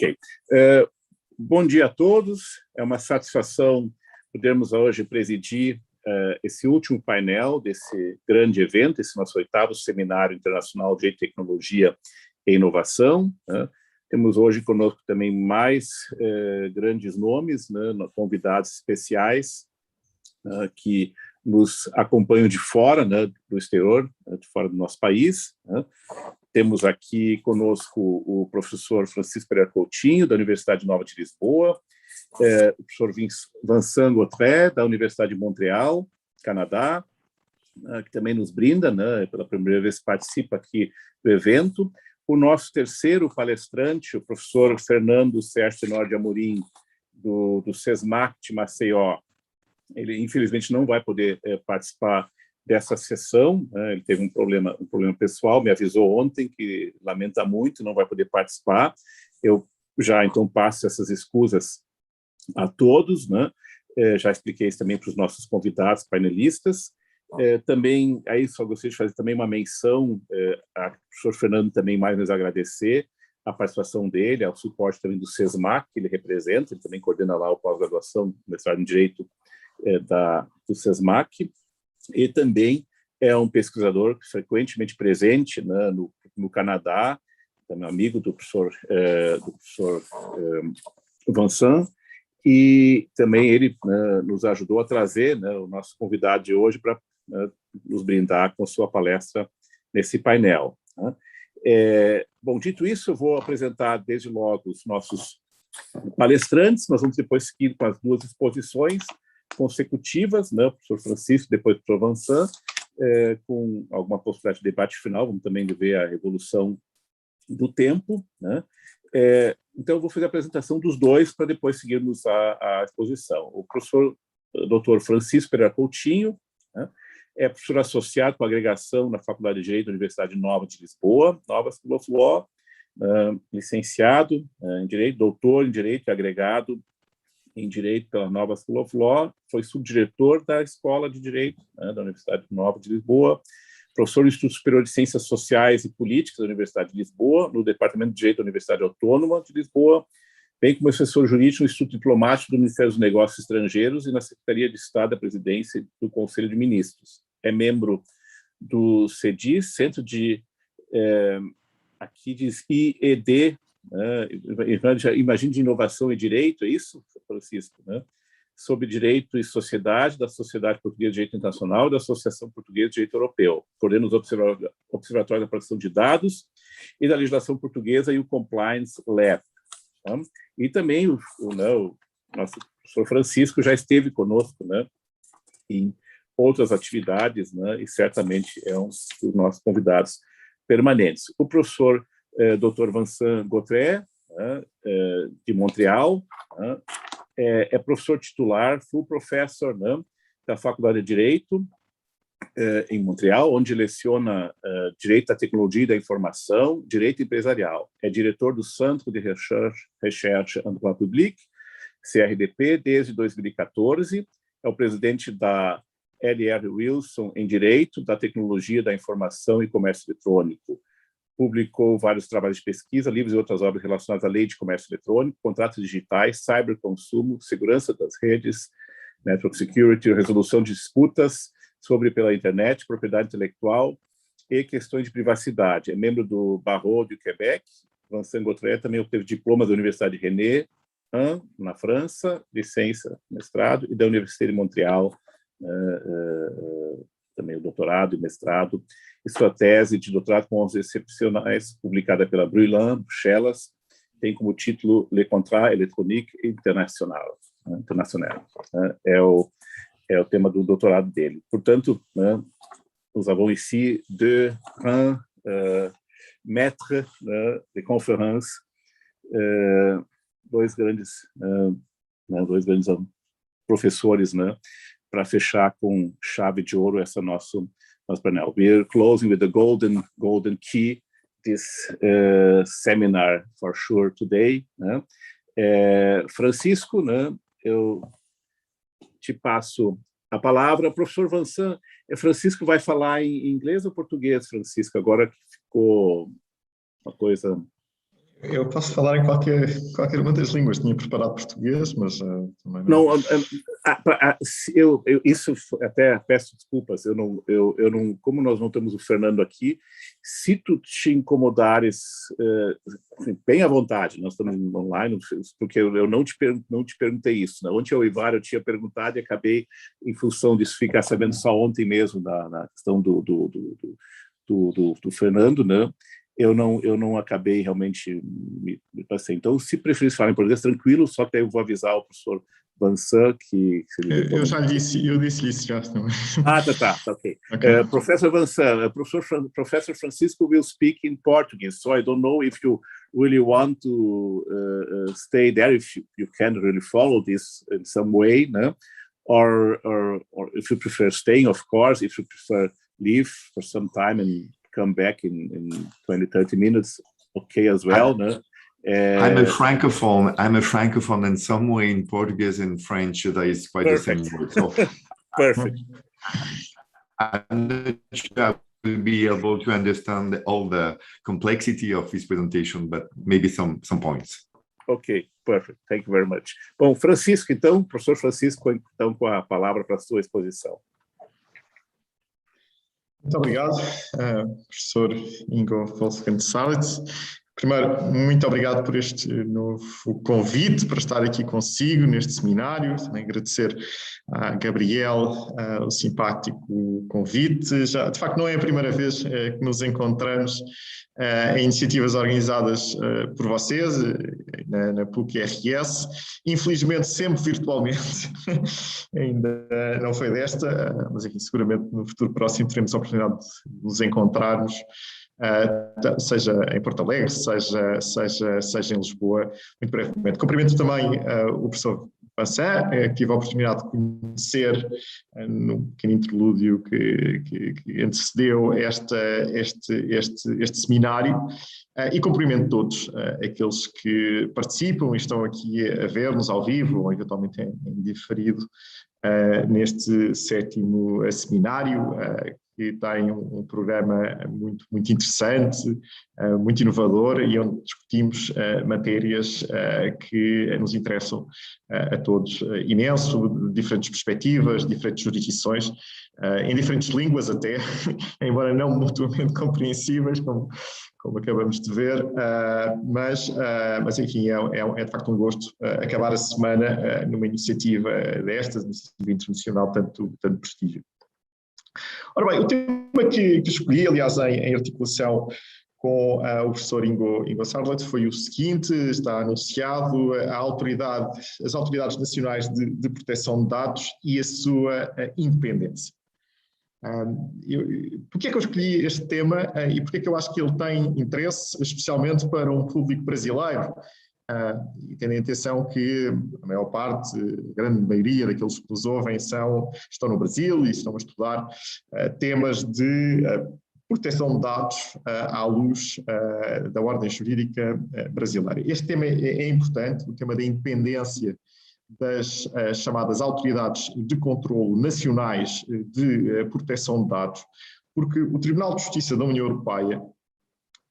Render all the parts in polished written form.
Ok. Bom dia a todos. É uma satisfação podermos hoje presidir esse último painel desse grande evento, esse nosso 8º Seminário Internacional de Direito, Tecnologia e Inovação. Temos hoje conosco também mais grandes nomes, convidados especiais que nos acompanham de fora, do exterior, de fora do nosso país. Temos aqui conosco o professor Francisco Pereira Coutinho, da Universidade Nova de Lisboa, o professor Vincent, da Universidade de Montreal, Canadá, que também nos brinda, pela primeira vez participa aqui do evento. O nosso terceiro palestrante, o professor Fernando Tenório de Amorim, do CESMAC de Maceió, ele infelizmente não vai poder participar dessa sessão, ele teve um problema pessoal, me avisou ontem que lamenta muito, não vai poder participar. Eu já então passo essas escusas a todos, já expliquei isso também para os nossos convidados, painelistas. Também, aí só gostaria de fazer também uma menção ao professor Fernando também mais nos agradecer a participação dele, ao suporte também do CESMAC, que ele representa, ele também coordena lá o pós-graduação do mestrado em Direito do CESMAC, e também é um pesquisador frequentemente presente no Canadá, também amigo do professor Vincent, e também ele nos ajudou a trazer o nosso convidado de hoje para nos brindar com sua palestra nesse painel. Bom, dito isso, eu vou apresentar desde logo os nossos palestrantes. Nós vamos depois seguir com as duas exposições consecutivas, o professor Francisco, depois o professor Vincent, com alguma possibilidade de debate final, vamos também ver a evolução do tempo. Então, eu vou fazer a apresentação dos dois para depois seguirmos a exposição. O professor Dr. Francisco Pereira Coutinho é professor associado com agregação na Faculdade de Direito da Universidade Nova de Lisboa, Nova School of Law, licenciado em Direito, doutor em Direito e agregado em Direito pela Nova School of Law, foi subdiretor da Escola de Direito da Universidade Nova de Lisboa, professor do Instituto Superior de Ciências Sociais e Políticas da Universidade de Lisboa, no Departamento de Direito da Universidade Autônoma de Lisboa, bem como assessor jurídico no Instituto Diplomático do Ministério dos Negócios Estrangeiros e na Secretaria de Estado da Presidência do Conselho de Ministros. É membro do CEDIS, Centro de, aqui diz IED, imagino de Inovação e Direito, é isso, Francisco? Sobre Direito e Sociedade, da Sociedade Portuguesa de Direito Internacional e da Associação Portuguesa de Direito Europeu. Coordena os observatórios da proteção de dados e da legislação portuguesa e o Compliance Lab. E também o nosso professor Francisco já esteve conosco em outras atividades, e certamente é um dos nossos convidados permanentes. O professor Dr. Vincent Gautrais, de Montreal, é professor titular, full professor da Faculdade de Direito em Montreal, onde leciona Direito da Tecnologia e da Informação, Direito Empresarial. É diretor do Centre de Recherche en Droit Public, CRDP, desde 2014. É o presidente da L.R. Wilson em Direito, da Tecnologia da Informação e Comércio Eletrônico. Publicou vários trabalhos de pesquisa, livros e outras obras relacionadas à lei de comércio eletrônico, contratos digitais, cyberconsumo, segurança das redes, network security, resolução de disputas pela internet, propriedade intelectual e questões de privacidade. É membro do Barreau du Québec. Vincent Gautrais também obteve diploma da Universidade de Rennes, na França, licença, mestrado, e da Universidade de Montreal, também o doutorado e mestrado, e sua tese de doutorado com 11 excepcionais, publicada pela Bruxelas, tem como título Le Contrat électronique international. É o tema do doutorado dele. Portanto, nous avons ici deux grands maîtres de conférence, dois grandes professores, para fechar com chave de ouro essa nosso painel. We are closing with the golden key this seminar for sure today. Francisco, eu te passo a palavra. Professor Vincent, Francisco vai falar em inglês ou português, Francisco? Agora que ficou uma coisa Eu posso falar em qualquer uma das línguas. Tinha preparado português, mas também não. Não, isso até peço desculpas. Eu não, como nós não temos o Fernando aqui, se tu te incomodares, bem à vontade. Nós estamos online, porque eu não te perguntei isso. Né? Ontem ao Ivar eu tinha perguntado e acabei, em função disso, ficar sabendo só ontem mesmo na questão do Fernando, né? Eu não acabei realmente me passei. Então, se preferir falar em português, tranquilo, só que eu vou avisar o professor Vincent que Eu já disse, eu disse-lhe isso já também. tá, ok. Okay. Professor Vincent, Professor Francisco will speak in Portuguese, so I don't know if you really want to stay there, if you can really follow this in some way, no? or if you prefer staying, of course, if you prefer leave for some time and come back in 20-30 minutes, okay as well, no? I'm a francophone. In some way in Portuguese and French, that is quite perfect. The same word. So perfect. I'm not sure I will be able to understand all the complexity of this presentation, but maybe some points. Ok, perfect. Thank you very much. Bom, Francisco, então, professor Francisco, então, com a palavra para a sua exposição. Muito obrigado, professor Ingo Wolfgang Sarlet. Primeiro, muito obrigado por este novo convite para estar aqui consigo neste seminário. Também agradecer à Gabrielle o simpático convite. Já, de facto, não é a primeira vez que nos encontramos em iniciativas organizadas por vocês, na PUCRS. Infelizmente, sempre virtualmente. Ainda não foi desta, mas aqui seguramente no futuro próximo teremos a oportunidade de nos encontrarmos. Seja em Porto Alegre, seja em Lisboa, muito brevemente. Cumprimento também o professor Vincent, que tive a oportunidade de conhecer no pequeno interlúdio que antecedeu este seminário, e cumprimento todos aqueles que participam e estão aqui a ver-nos ao vivo ou eventualmente em diferido neste 7º seminário, que tem um programa muito interessante, muito inovador e onde discutimos matérias que nos interessam a todos imenso, de diferentes perspectivas, diferentes jurisdições, em diferentes línguas até, embora não mutuamente compreensíveis, como acabamos de ver, mas enfim, é de facto um gosto acabar a semana numa iniciativa destas, iniciativa internacional, tanto prestígio. Ora bem, o tema que escolhi, aliás, em articulação com o professor Ingo Sarlet, foi o seguinte: está anunciado as autoridades nacionais de proteção de dados e a sua independência. Porquê é que eu escolhi este tema e porquê é que eu acho que ele tem interesse, especialmente para um público brasileiro? E tendo em atenção que a maior parte, a grande maioria daqueles que nos ouvem estão no Brasil e estão a estudar temas de proteção de dados à luz da ordem jurídica brasileira. Este tema é importante, o tema da independência das chamadas autoridades de controlo nacionais de proteção de dados, porque o Tribunal de Justiça da União Europeia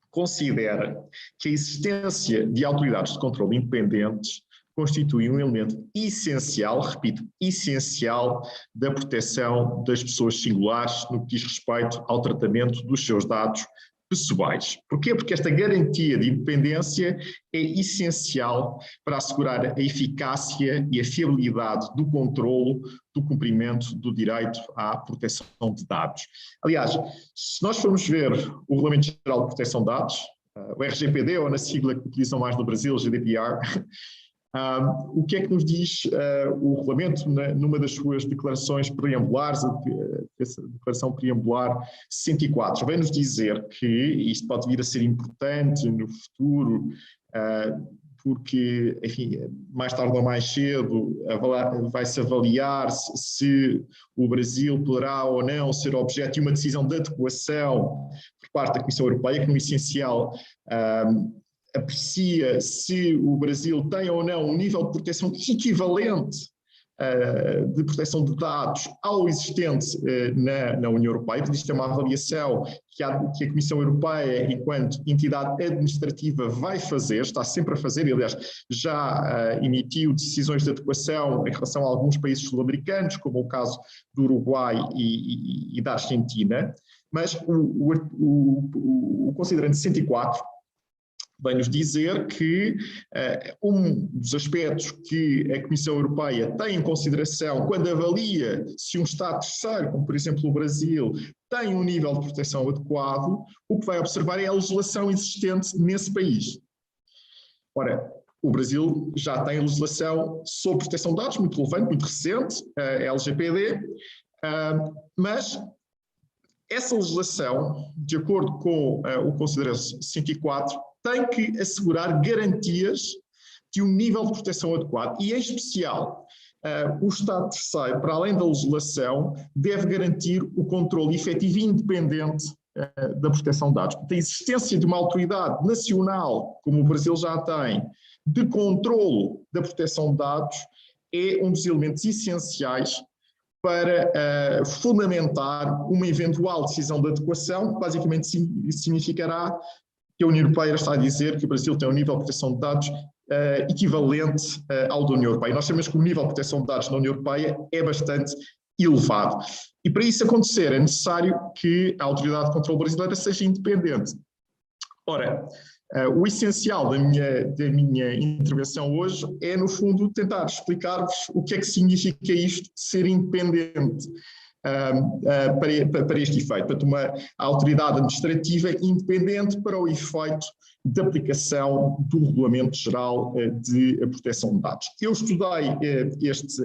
considera que a existência de autoridades de controlo independentes constitui um elemento essencial, repito, essencial da proteção das pessoas singulares no que diz respeito ao tratamento dos seus dados pessoais. Porquê? Porque esta garantia de independência é essencial para assegurar a eficácia e a fiabilidade do controlo do cumprimento do direito à proteção de dados. Aliás, se nós formos ver o Regulamento Geral de Proteção de Dados, o RGPD, ou na sigla que utilizam mais no Brasil, GDPR, o que é que nos diz o regulamento numa das suas declarações preambulares, a declaração preambular 64? Vem-nos dizer que isto pode vir a ser importante no futuro, porque, enfim, mais tarde ou mais cedo vai-se avaliar se o Brasil poderá ou não ser objeto de uma decisão de adequação por parte da Comissão Europeia, que no essencial aprecia se o Brasil tem ou não um nível de proteção equivalente de proteção de dados ao existente na União Europeia. Isto é uma avaliação que a Comissão Europeia, enquanto entidade administrativa, vai fazer, está sempre a fazer, e aliás já emitiu decisões de adequação em relação a alguns países sul-americanos, como o caso do Uruguai e da Argentina, mas o considerante 104 vem-nos dizer que um dos aspectos que a Comissão Europeia tem em consideração quando avalia se um Estado terceiro, como por exemplo o Brasil, tem um nível de proteção adequado, o que vai observar é a legislação existente nesse país. Ora, o Brasil já tem legislação sobre proteção de dados, muito relevante, muito recente, a LGPD, mas essa legislação, de acordo com o considerante 104, tem que assegurar garantias de um nível de proteção adequado e, em especial, o Estado terceiro, para além da legislação, deve garantir o controle efetivo e independente da proteção de dados. A existência de uma autoridade nacional, como o Brasil já tem, de controlo da proteção de dados, é um dos elementos essenciais para fundamentar uma eventual decisão de adequação, que basicamente significará que a União Europeia está a dizer que o Brasil tem um nível de proteção de dados equivalente ao da União Europeia. Nós sabemos que o nível de proteção de dados na União Europeia é bastante elevado. E para isso acontecer é necessário que a autoridade de controle brasileira seja independente. Ora, o essencial da minha intervenção hoje é, no fundo, tentar explicar-vos o que é que significa isto de ser independente. Para este efeito, para uma autoridade administrativa independente para o efeito de aplicação do Regulamento Geral de Proteção de Dados. Eu estudei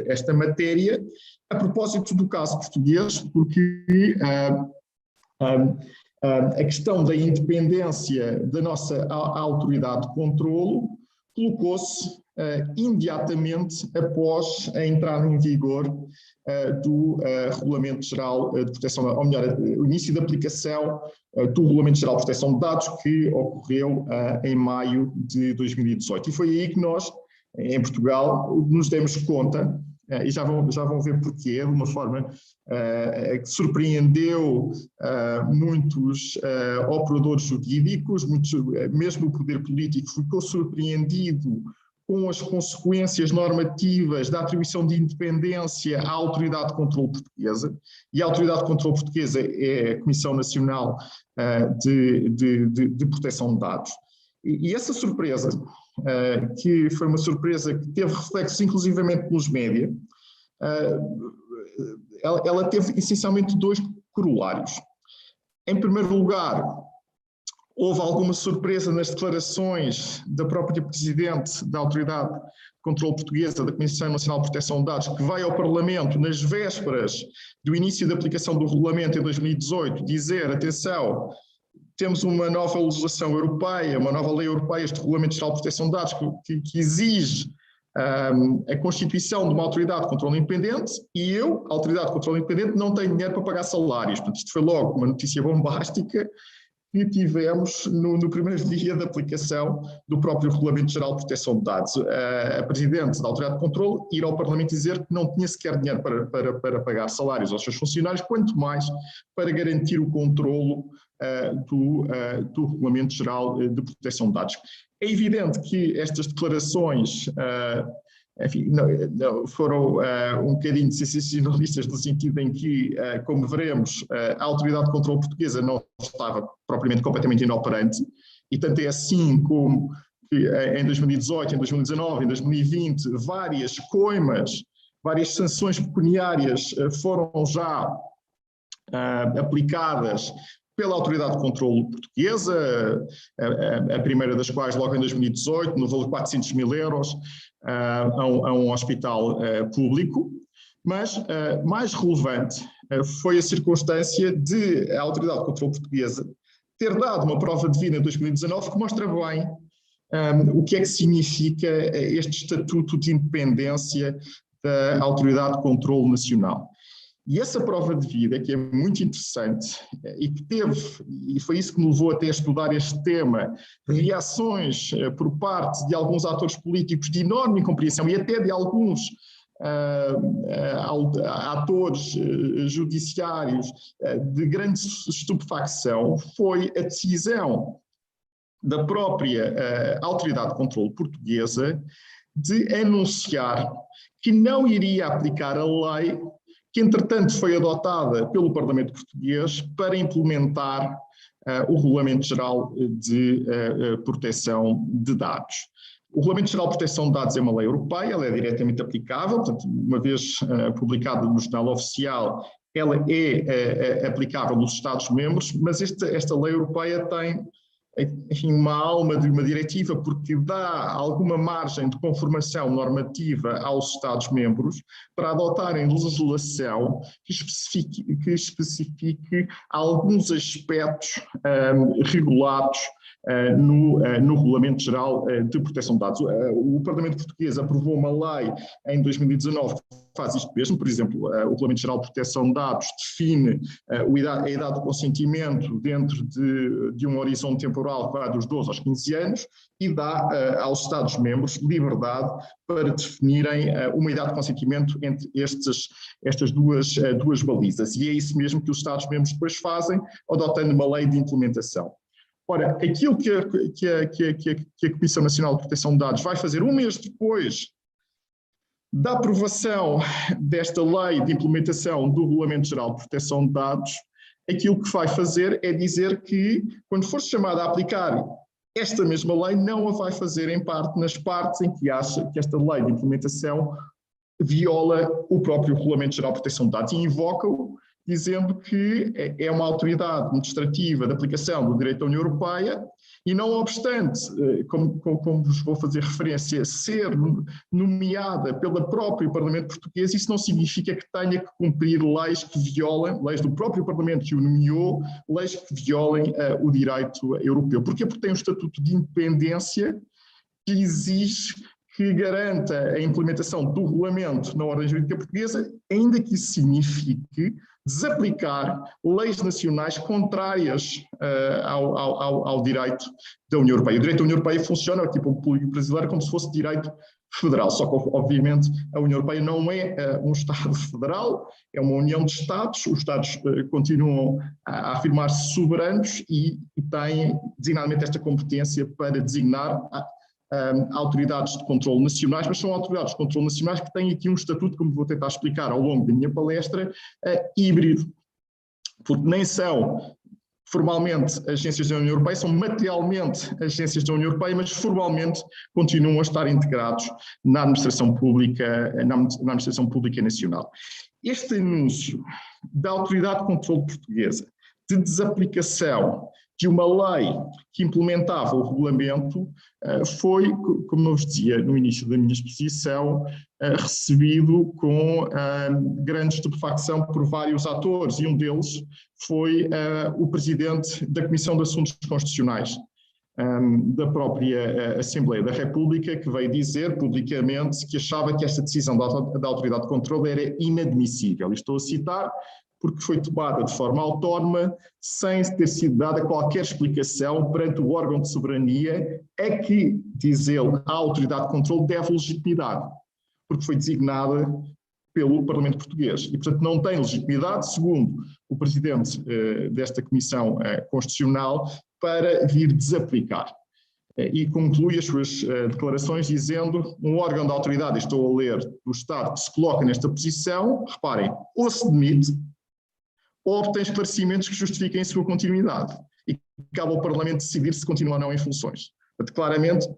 esta matéria a propósito do caso português, porque a questão da independência da nossa autoridade de controlo colocou-se imediatamente após a entrada em vigor do Regulamento Geral de Proteção, ou melhor, o início da aplicação do Regulamento Geral de Proteção de Dados, que ocorreu em maio de 2018. E foi aí que nós, em Portugal, nos demos conta, e já vão ver porquê, de uma forma que surpreendeu muitos operadores jurídicos, mesmo o poder político ficou surpreendido com as consequências normativas da atribuição de independência à Autoridade de Controlo Portuguesa, e a Autoridade de Controlo Portuguesa é a Comissão Nacional de Proteção de Dados. E essa surpresa, que foi uma surpresa que teve reflexos inclusivamente nos média, ela teve essencialmente dois corolários. Em primeiro lugar, houve alguma surpresa nas declarações da própria Presidente da Autoridade de Controlo Portuguesa, da Comissão Nacional de Proteção de Dados, que vai ao Parlamento nas vésperas do início da aplicação do regulamento em 2018, dizer, atenção, temos uma nova legislação europeia, uma nova lei europeia, este Regulamento Geral de Proteção de Dados, que exige a constituição de uma autoridade de controle independente, e eu, a autoridade de controle independente, não tenho dinheiro para pagar salários. Portanto, isto foi logo uma notícia bombástica que tivemos no primeiro dia da aplicação do próprio Regulamento Geral de Proteção de Dados. A Presidente da Autoridade de Controle ir ao Parlamento dizer que não tinha sequer dinheiro para pagar salários aos seus funcionários, quanto mais para garantir o controlo do Regulamento Geral de Proteção de Dados. É evidente que estas declarações enfim, não, foram um bocadinho sensacionalistas no sentido em que, como veremos, a Autoridade de Controlo Portuguesa não estava propriamente completamente inoperante, e tanto é assim como que em 2018, em 2019, em 2020, várias coimas, várias sanções pecuniárias foram já aplicadas pela Autoridade de Controlo Portuguesa, a primeira das quais logo em 2018, no valor de 400 mil euros, a um hospital público, mas mais relevante foi a circunstância de a Autoridade de Controlo Portuguesa ter dado uma prova de vida em 2019 que mostra bem o que é que significa este estatuto de independência da Autoridade de Controlo Nacional. E essa prova de vida, que é muito interessante, e que teve, e foi isso que me levou até a estudar este tema, reações por parte de alguns atores políticos de enorme incompreensão e até de alguns atores judiciários de grande estupefacção foi a decisão da própria Autoridade de Controlo Portuguesa de anunciar que não iria aplicar a lei que, entretanto, foi adotada pelo Parlamento Português para implementar o Regulamento Geral de Proteção de Dados. O Regulamento Geral de Proteção de Dados é uma lei europeia, ela é diretamente aplicável, portanto, uma vez publicada no Jornal Oficial, ela é aplicável nos Estados-membros, mas esta lei europeia tem, enfim, uma alma de uma diretiva, porque dá alguma margem de conformação normativa aos Estados-membros para adotarem legislação que especifique alguns aspectos regulados no Regulamento Geral de Proteção de Dados. O Parlamento Português aprovou uma lei em 2019 que faz isto mesmo. Por exemplo, o Regulamento Geral de Proteção de Dados define a idade de consentimento dentro de um horizonte temporal que vai dos 12 aos 15 anos e dá aos Estados-membros liberdade para definirem uma idade de consentimento entre estas duas balizas. E é isso mesmo que os Estados-membros depois fazem, adotando uma lei de implementação. Ora, aquilo que a Comissão Nacional de Proteção de Dados vai fazer um mês depois da aprovação desta lei de implementação do Regulamento Geral de Proteção de Dados, aquilo que vai fazer é dizer que, quando for chamada a aplicar esta mesma lei, não a vai fazer nas partes em que acha que esta lei de implementação viola o próprio Regulamento Geral de Proteção de Dados e invoca-o, dizendo que é uma autoridade administrativa de aplicação do direito da União Europeia e, não obstante, como vos vou fazer referência, ser nomeada pelo próprio Parlamento Português, isso não significa que tenha que cumprir leis que violem, leis do próprio Parlamento que o nomeou, leis que violem o direito europeu. Porquê? Porque tem um estatuto de independência que exige que garanta a implementação do regulamento na ordem jurídica portuguesa, ainda que isso signifique desaplicar leis nacionais contrárias ao direito da União Europeia. O direito da União Europeia funciona, tipo o público brasileiro, como se fosse direito federal, só que, obviamente, a União Europeia não é um Estado federal, é uma união de Estados, os Estados continuam a afirmar-se soberanos e têm, designadamente, esta competência para designar autoridades de controle nacionais, mas são autoridades de controle nacionais que têm aqui um estatuto, como vou tentar explicar ao longo da minha palestra, híbrido, porque nem são formalmente agências da União Europeia, são materialmente agências da União Europeia, mas formalmente continuam a estar integrados na administração pública nacional. Este anúncio da Autoridade de Controle Portuguesa de desaplicação de uma lei que implementava o regulamento foi, como eu vos dizia no início da minha exposição, recebido com grande estupefacção por vários atores, e um deles foi o Presidente da Comissão de Assuntos Constitucionais da própria Assembleia da República, que veio dizer publicamente que achava que esta decisão da Autoridade de Controle era inadmissível. E estou a citar, porque foi tomada de forma autónoma, sem ter sido dada qualquer explicação perante o órgão de soberania a que, diz ele, a autoridade de controle deve legitimidade, porque foi designada pelo Parlamento Português. E, portanto, não tem legitimidade, segundo o Presidente desta Comissão Constitucional, para vir desaplicar. E conclui as suas declarações dizendo: um órgão da autoridade, estou a ler, do Estado, que se coloca nesta posição, reparem, ou se demite, ou obtém esclarecimentos que justifiquem a sua continuidade. E cabe ao Parlamento decidir se continua ou não em funções. Portanto, claramente,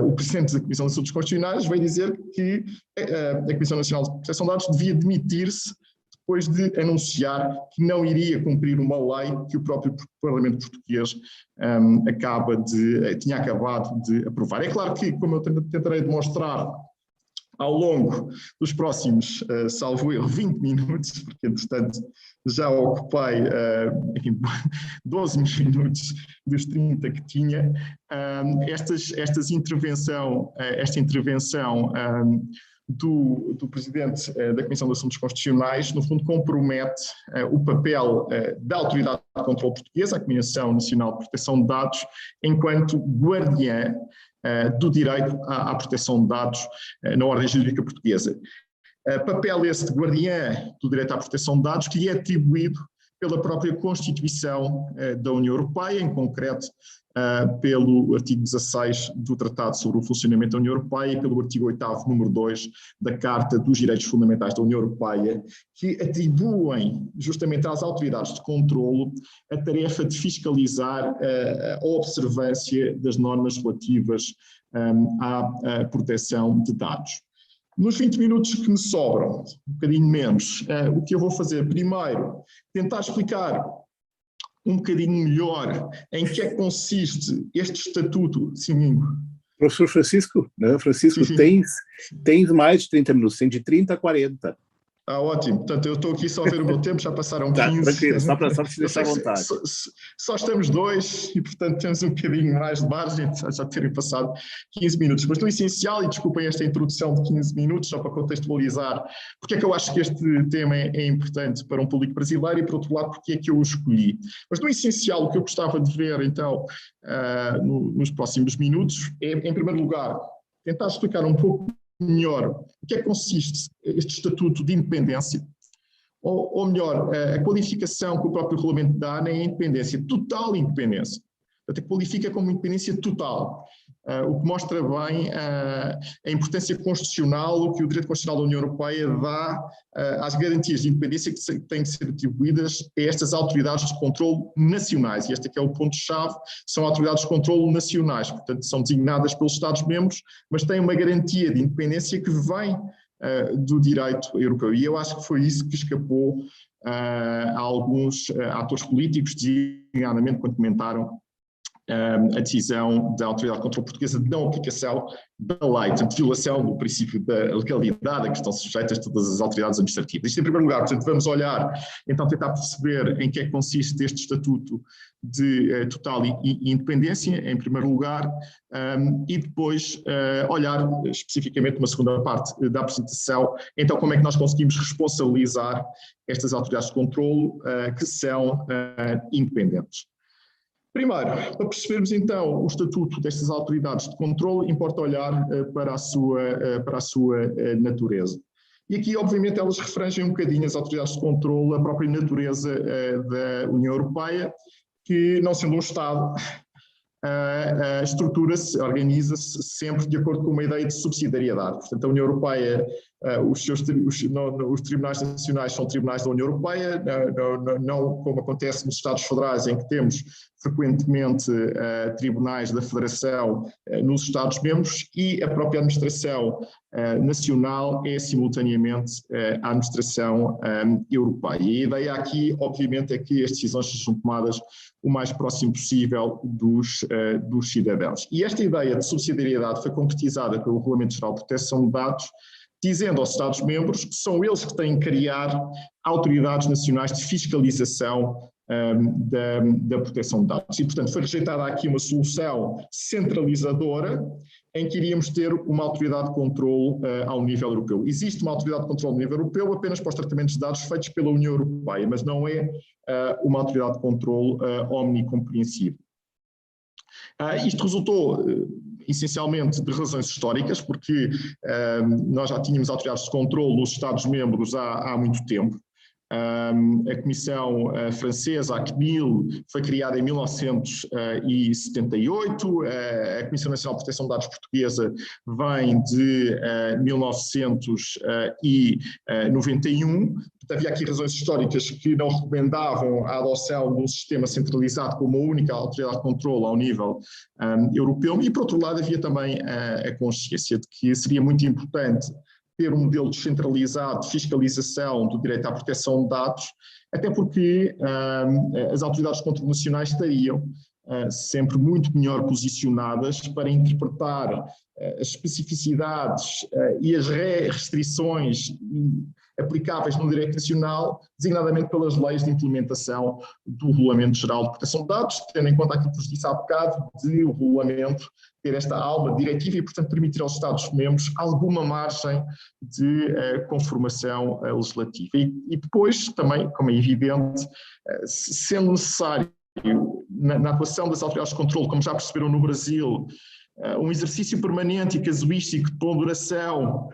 o Presidente da Comissão de Assuntos Constitucionais veio dizer que a Comissão Nacional de Proteção de Dados devia demitir-se depois de anunciar que não iria cumprir uma lei que o próprio Parlamento Português tinha acabado de aprovar. É claro que, como eu tentarei demonstrar ao longo dos próximos, salvo erro, 20 minutos, porque, entretanto, já ocupei 12 minutos dos 30 que tinha, esta intervenção do Presidente da Comissão de Assuntos Constitucionais, no fundo, compromete o papel da Autoridade de Controle Portuguesa, a Comissão Nacional de Proteção de Dados, enquanto guardiã do direito à proteção de dados na ordem jurídica portuguesa. Papel esse de guardiã do direito à proteção de dados que lhe é atribuído pela própria Constituição da União Europeia, em concreto pelo artigo 16 do Tratado sobre o Funcionamento da União Europeia e pelo artigo 8º, número 2 da Carta dos Direitos Fundamentais da União Europeia, que atribuem justamente às autoridades de controlo a tarefa de fiscalizar a observância das normas relativas à proteção de dados. Nos 20 minutos que me sobram, um bocadinho menos, o que eu vou fazer primeiro, tentar explicar um bocadinho melhor em que é que consiste este estatuto. Sim, professor Francisco, né? Francisco, sim. Tens mais de 30 minutos, tem de 30 a 40. Ótimo. Portanto, eu estou aqui só a ver o meu tempo, já passaram 15. Tranquilo, só para te deixar à vontade. Só estamos 2 e, portanto, temos um bocadinho mais de margem, já terem passado 15 minutos. Mas no essencial, e desculpem esta introdução de 15 minutos, só para contextualizar, porque é que eu acho que este tema é importante para um público brasileiro e, por outro lado, porque é que eu o escolhi. Mas no essencial, o que eu gostava de ver, então, nos próximos minutos, é, em primeiro lugar, tentar explicar um pouco melhor o que é que consiste este estatuto de independência, ou melhor, a qualificação que o próprio regulamento dá na independência, total independência. Portanto, qualifica como independência total, o que mostra bem a importância constitucional que o direito constitucional da União Europeia dá às garantias de independência que têm de ser atribuídas a estas autoridades de controle nacionais. E este aqui é o ponto-chave, são autoridades de controle nacionais, portanto são designadas pelos Estados-membros, mas têm uma garantia de independência que vem do direito europeu. E eu acho que foi isso que escapou a alguns atores políticos, designadamente quando comentaram a decisão da Autoridade de Controlo Portuguesa de não aplicação da lei, portanto, violação do princípio da legalidade a que estão sujeitas todas as autoridades administrativas. Isto em primeiro lugar, portanto, vamos olhar, então tentar perceber em que é que consiste este estatuto de total independência, em primeiro lugar, e depois olhar especificamente uma segunda parte da apresentação, então como é que nós conseguimos responsabilizar estas autoridades de controlo que são independentes. Primeiro, para percebermos então o estatuto destas autoridades de controle, importa olhar para a sua natureza. E aqui, obviamente, elas refrangem um bocadinho as autoridades de controle, a própria natureza da União Europeia, que, não sendo um Estado, estrutura-se, organiza-se sempre de acordo com uma ideia de subsidiariedade. Portanto, a União Europeia, os tribunais nacionais são tribunais da União Europeia, não como acontece nos Estados Federais, em que temos frequentemente tribunais da Federação nos Estados-membros, e a própria administração nacional é simultaneamente a administração europeia. E a ideia aqui, obviamente, é que as decisões sejam tomadas o mais próximo possível dos cidadãos. E esta ideia de subsidiariedade foi concretizada pelo Regulamento Geral de Proteção de Dados, dizendo aos Estados-membros que são eles que têm que criar autoridades nacionais de fiscalização da proteção de dados. E, portanto, foi rejeitada aqui uma solução centralizadora em que iríamos ter uma autoridade de controle ao nível europeu. Existe uma autoridade de controle no nível europeu apenas para os tratamentos de dados feitos pela União Europeia, mas não é uma autoridade de controle omnicompreensível. Isto resultou essencialmente de razões históricas, porque nós já tínhamos autoridades de controle nos Estados-membros há muito tempo. A Comissão Francesa, a CNIL, foi criada em 1978, a Comissão Nacional de Proteção de Dados Portuguesa vem de 1991. Havia aqui razões históricas que não recomendavam a adoção de um sistema centralizado como a única autoridade de controle ao nível europeu, e por outro lado havia também a consciência de que seria muito importante ter um modelo descentralizado de fiscalização do direito à proteção de dados, até porque as autoridades de controle nacionais estariam sempre muito melhor posicionadas para interpretar as especificidades e as restrições aplicáveis no direito nacional, designadamente pelas leis de implementação do Regulamento Geral de Proteção de Dados, tendo em conta aquilo que vos disse há bocado, de o regulamento ter esta alma diretiva e, portanto, permitir aos Estados-membros alguma margem de conformação legislativa. E depois, também, como é evidente, sendo necessário na atuação das autoridades de controle, como já perceberam no Brasil, um exercício permanente e casuístico de ponderação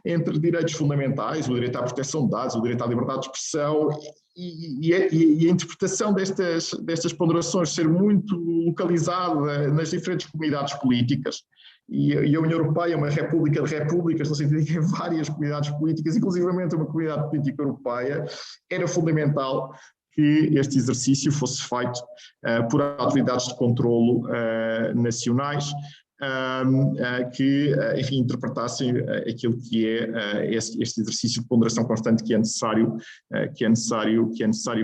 entre direitos fundamentais, o direito à proteção de dados, o direito à liberdade de expressão, e a interpretação destas ponderações ser muito localizada nas diferentes comunidades políticas. E a União Europeia é uma república de repúblicas, no sentido de que várias comunidades políticas, inclusivamente uma comunidade política europeia, era fundamental que este exercício fosse feito por autoridades de controlo nacionais, que, enfim, interpretassem aquilo que é este exercício de ponderação constante que é necessário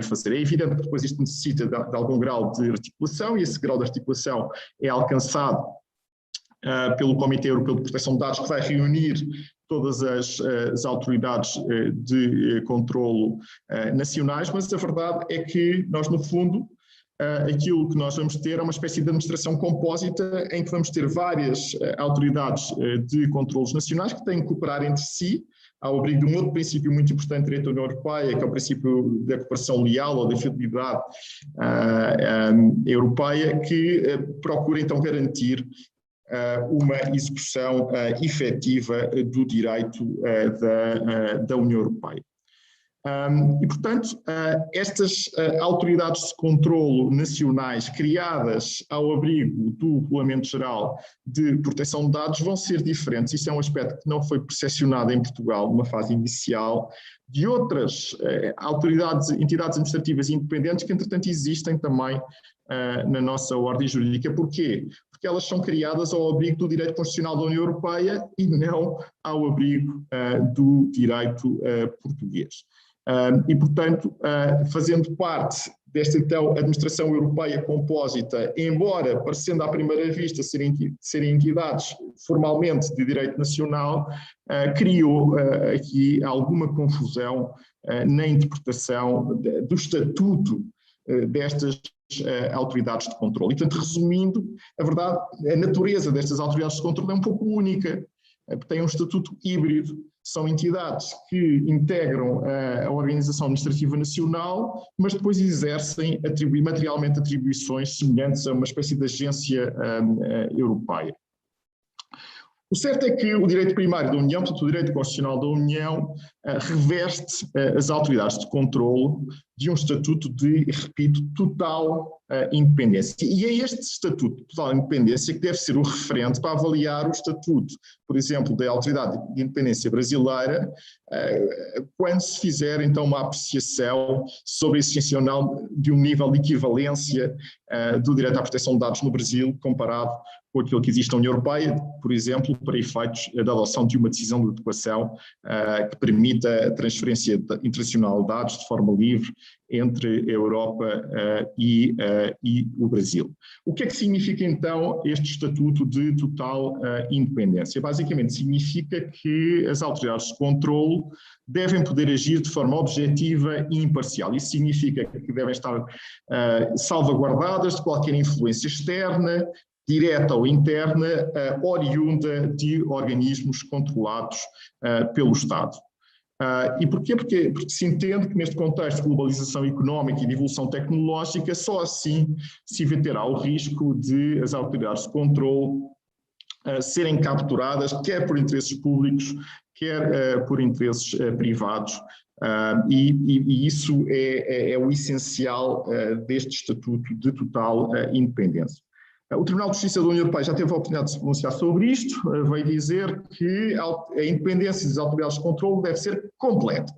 fazer. É evidente que depois isto necessita de algum grau de articulação, e esse grau de articulação é alcançado pelo Comitê Europeu de Proteção de Dados, que vai reunir todas as autoridades de controlo nacionais, mas a verdade é que nós, no fundo, aquilo que nós vamos ter é uma espécie de administração compósita em que vamos ter várias autoridades de controlos nacionais que têm que cooperar entre si, ao abrigo de um outro princípio muito importante da União Europeia, que é o princípio da cooperação leal ou da fidelidade europeia, que procura então garantir uma execução efetiva do direito da União Europeia. E, portanto, estas autoridades de controlo nacionais criadas ao abrigo do Regulamento Geral de Proteção de Dados vão ser diferentes. Isso é um aspecto que não foi percepcionado em Portugal numa fase inicial, de outras entidades administrativas independentes que, entretanto, existem também na nossa ordem jurídica. Porquê? Porque elas são criadas ao abrigo do direito constitucional da União Europeia e não ao abrigo do direito português. E, portanto, fazendo parte desta, então, administração europeia compósita, embora parecendo à primeira vista serem entidades formalmente de direito nacional, criou aqui alguma confusão na interpretação do estatuto destas autoridades de controle. E, portanto, resumindo, a verdade, a natureza destas autoridades de controle é um pouco única, porque tem um estatuto híbrido. São entidades que integram a Organização Administrativa Nacional, mas depois exercem materialmente atribuições semelhantes a uma espécie de agência europeia. O certo é que o direito primário da União, portanto, o direito constitucional da União, reveste as autoridades de controlo de um estatuto de, repito, total independência. E é este estatuto de total independência que deve ser o referente para avaliar o estatuto, por exemplo, da Autoridade de Independência Brasileira, quando se fizer, então, uma apreciação sobre a existência ou não de um nível de equivalência do direito à proteção de dados no Brasil comparado com aquilo que existe na União Europeia, por exemplo, para efeitos da adoção de uma decisão de adequação que permita a transferência internacional de dados de forma livre entre a Europa e o Brasil. O que é que significa, então, este estatuto de total independência? Basicamente significa que as autoridades de controlo devem poder agir de forma objetiva e imparcial. Isso significa que devem estar salvaguardadas de qualquer influência externa, direta ou interna, oriunda de organismos controlados pelo Estado. E porquê? Porque se entende que neste contexto de globalização económica e de evolução tecnológica, só assim se evitará o risco de as autoridades de controle serem capturadas, quer por interesses públicos, quer por interesses privados. E isso é o essencial deste estatuto de total independência. O Tribunal de Justiça da União Europeia já teve a oportunidade de se pronunciar sobre isto, veio dizer que a independência das autoridades de controle deve ser completa.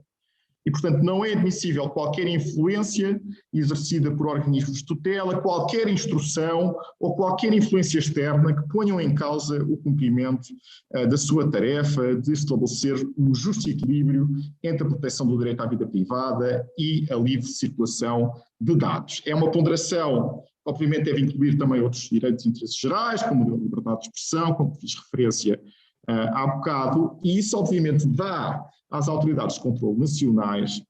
E, portanto, não é admissível qualquer influência exercida por organismos de tutela, qualquer instrução ou qualquer influência externa que ponham em causa o cumprimento da sua tarefa de estabelecer um justo equilíbrio entre a proteção do direito à vida privada e a livre circulação de dados. É uma ponderação, obviamente deve incluir também outros direitos e interesses gerais, como a liberdade de expressão, como fiz referência há bocado, e isso obviamente dá às autoridades de controle nacionais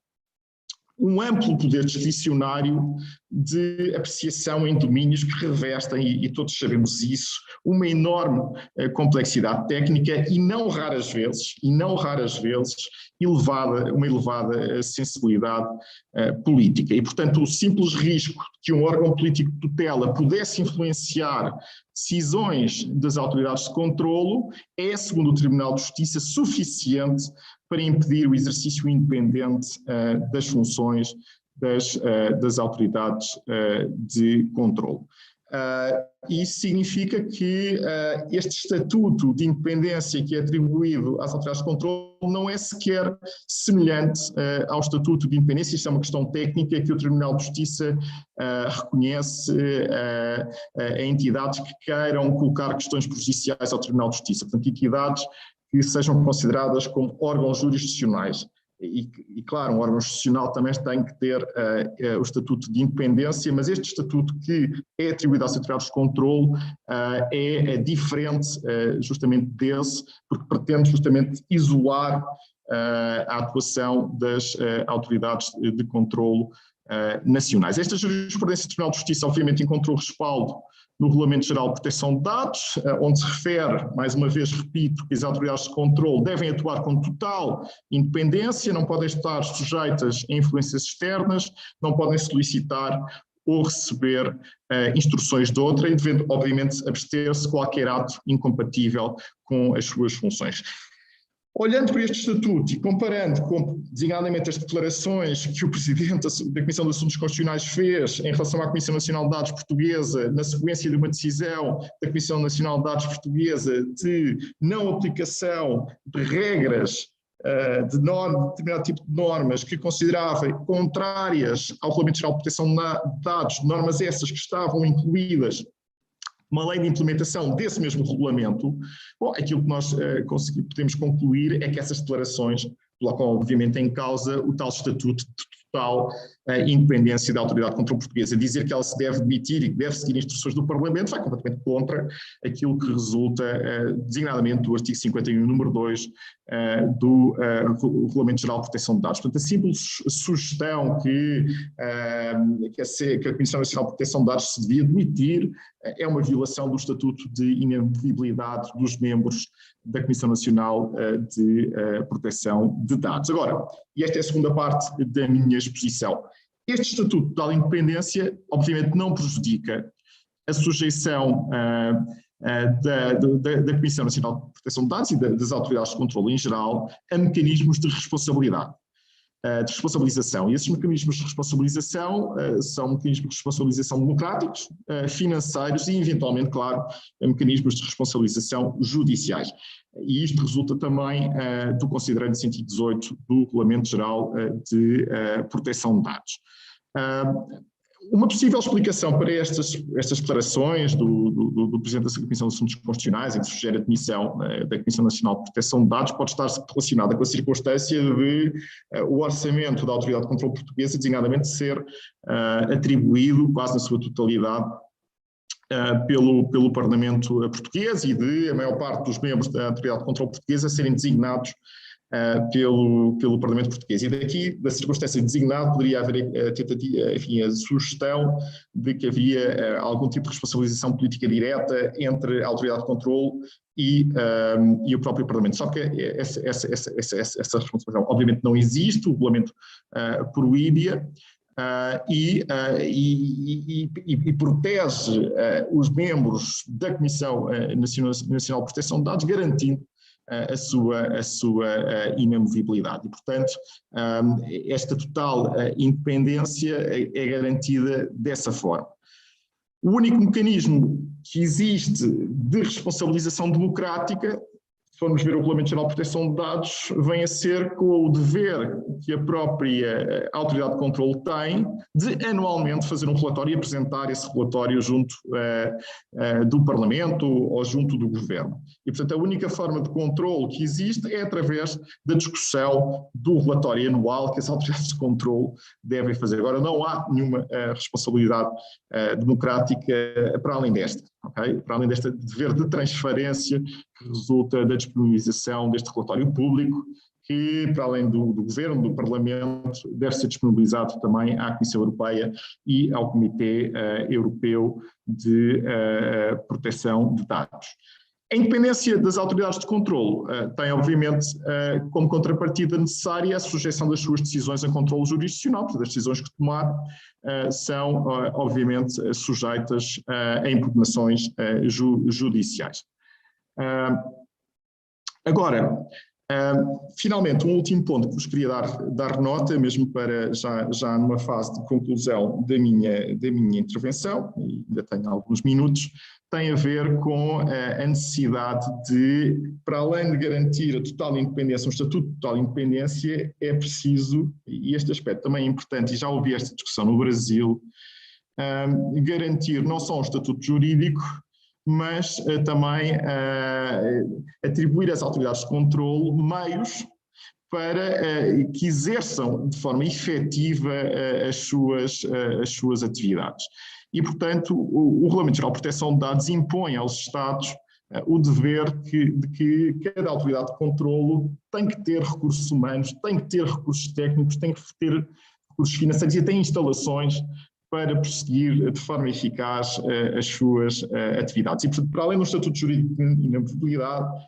um amplo poder discricionário de apreciação em domínios que revestem, e todos sabemos isso, uma enorme complexidade técnica e não raras vezes, uma elevada sensibilidade política. E, portanto, o simples risco de que um órgão político de tutela pudesse influenciar decisões das autoridades de controlo é, segundo o Tribunal de Justiça, suficiente para impedir o exercício independente das funções das autoridades de controlo. Isso significa que este estatuto de independência que é atribuído às autoridades de controlo não é sequer semelhante ao estatuto de independência. Isto é uma questão técnica que o Tribunal de Justiça reconhece a entidades que queiram colocar questões prejudiciais ao Tribunal de Justiça, portanto, entidades que sejam consideradas como órgãos jurisdicionais. E claro, um órgão jurisdicional também tem que ter o estatuto de independência, mas este estatuto que é atribuído às autoridades de controlo é diferente justamente desse, porque pretende justamente isolar a atuação das autoridades de controlo nacionais. Esta jurisprudência do Tribunal de Justiça obviamente encontrou respaldo no Regulamento Geral de Proteção de Dados, onde se refere, mais uma vez repito, que as autoridades de controlo devem atuar com total independência, não podem estar sujeitas a influências externas, não podem solicitar ou receber instruções de outra e devendo, obviamente, abster-se de qualquer ato incompatível com as suas funções. Olhando para este estatuto e comparando com, designadamente, as declarações que o Presidente da Comissão de Assuntos Constitucionais fez em relação à Comissão Nacional de Dados Portuguesa, na sequência de uma decisão da Comissão Nacional de Dados Portuguesa de não aplicação de regras de determinado tipo de normas que considerava contrárias ao Regulamento Geral de Proteção de Dados, normas essas que estavam incluídas uma lei de implementação desse mesmo regulamento, bom, aquilo que nós podemos concluir é que essas declarações colocam obviamente em causa o tal estatuto de total independência da autoridade de controlo portuguesa. Dizer que ela se deve demitir e que deve seguir instruções do Parlamento vai completamente contra aquilo que resulta designadamente do artigo 51, número 2 do Regulamento Geral de Proteção de Dados. Portanto, a simples sugestão que a Comissão Nacional de Proteção de Dados se devia demitir é uma violação do Estatuto de Inamovibilidade dos membros da Comissão Nacional de Proteção de Dados. Agora, e esta é a segunda parte da minha exposição, este Estatuto de Total Independência obviamente não prejudica a sujeição da Comissão Nacional de Proteção de Dados e das autoridades de controle em geral a mecanismos de responsabilidade, de responsabilização. E esses mecanismos de responsabilização são mecanismos de responsabilização democráticos, financeiros e, eventualmente, claro, mecanismos de responsabilização judiciais. E isto resulta também do considerando 118 do Regulamento Geral de Proteção de Dados. Uma possível explicação para estas declarações do Presidente da Comissão de Assuntos Constitucionais, em que se sugere a demissão da Comissão Nacional de Proteção de Dados, pode estar relacionada com a circunstância de o orçamento da Autoridade de Controlo Portuguesa, designadamente, ser atribuído quase na sua totalidade pelo Parlamento português e de a maior parte dos membros da Autoridade de Controlo Portuguesa serem designados pelo Parlamento português. E daqui, da circunstância de designado, poderia haver a sugestão de que havia algum tipo de responsabilização política direta entre a autoridade de controle e o próprio Parlamento. Só que essa responsabilização obviamente não existe, o regulamento proíbe-a. E protege os membros da Comissão Nacional de Proteção de Dados, garantindo a sua inamovibilidade. E, portanto, esta total independência é garantida dessa forma. O único mecanismo que existe de responsabilização democrática, se formos ver o Regulamento Geral de Proteção de Dados, vem a ser com o dever que a própria Autoridade de Controlo tem de anualmente fazer um relatório e apresentar esse relatório junto do Parlamento ou junto do Governo. E, portanto, a única forma de controlo que existe é através da discussão do relatório anual que as autoridades de controlo devem fazer. Agora, não há nenhuma responsabilidade democrática para além desta. Okay? Para além deste dever de transparência que resulta da disponibilização deste relatório público que, para além do Governo, do Parlamento, deve ser disponibilizado também à Comissão Europeia e ao Comitê Europeu de Proteção de Dados. A independência das autoridades de controlo tem, obviamente, como contrapartida necessária a sujeição das suas decisões a controlo jurisdicional, porque as decisões que tomar são, obviamente, sujeitas a impugnações judiciais. Agora, finalmente, um último ponto que vos queria dar nota, mesmo para já numa fase de conclusão da minha intervenção, e ainda tenho alguns minutos, tem a ver com a necessidade de, para além de garantir a total independência, um estatuto de total independência, é preciso, e este aspecto também é importante, e já ouvi esta discussão no Brasil, garantir não só um estatuto jurídico, mas também atribuir às autoridades de controlo meios para que exerçam de forma efetiva as suas atividades. E, portanto, o Regulamento Geral de Proteção de Dados impõe aos Estados o dever de que cada autoridade de controlo tem que ter recursos humanos, tem que ter recursos técnicos, tem que ter recursos financeiros e tem instalações para prosseguir de forma eficaz as suas atividades. E, portanto, para além do estatuto jurídico de inapelabilidade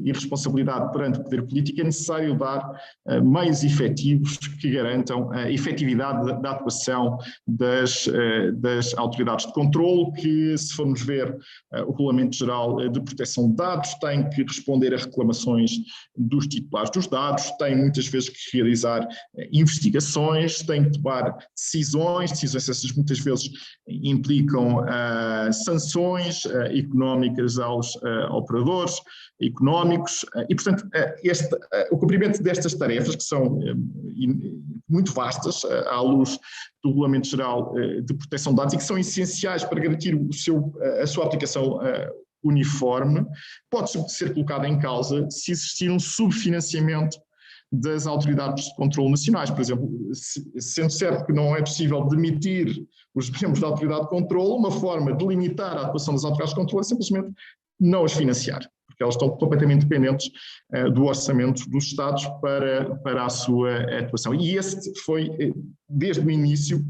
e responsabilidade perante o poder político, é necessário dar meios efetivos que garantam a efetividade da atuação das autoridades de controlo, que, se formos ver o Regulamento Geral de Proteção de Dados, tem que responder a reclamações dos titulares dos dados, tem muitas vezes que realizar investigações, tem que tomar decisões essas muitas vezes implicam sanções económicas aos operadores económicos e, portanto, o cumprimento destas tarefas, que são muito vastas à luz do Regulamento Geral de Proteção de Dados e que são essenciais para garantir a sua aplicação uniforme, pode ser colocada em causa se existir um subfinanciamento das autoridades de controlo nacionais. Por exemplo, sendo certo que não é possível demitir os membros da autoridade de controlo, uma forma de limitar a atuação das autoridades de controlo é simplesmente não as financiar, porque elas estão completamente dependentes do orçamento dos Estados para a sua atuação. E esse foi, desde o início,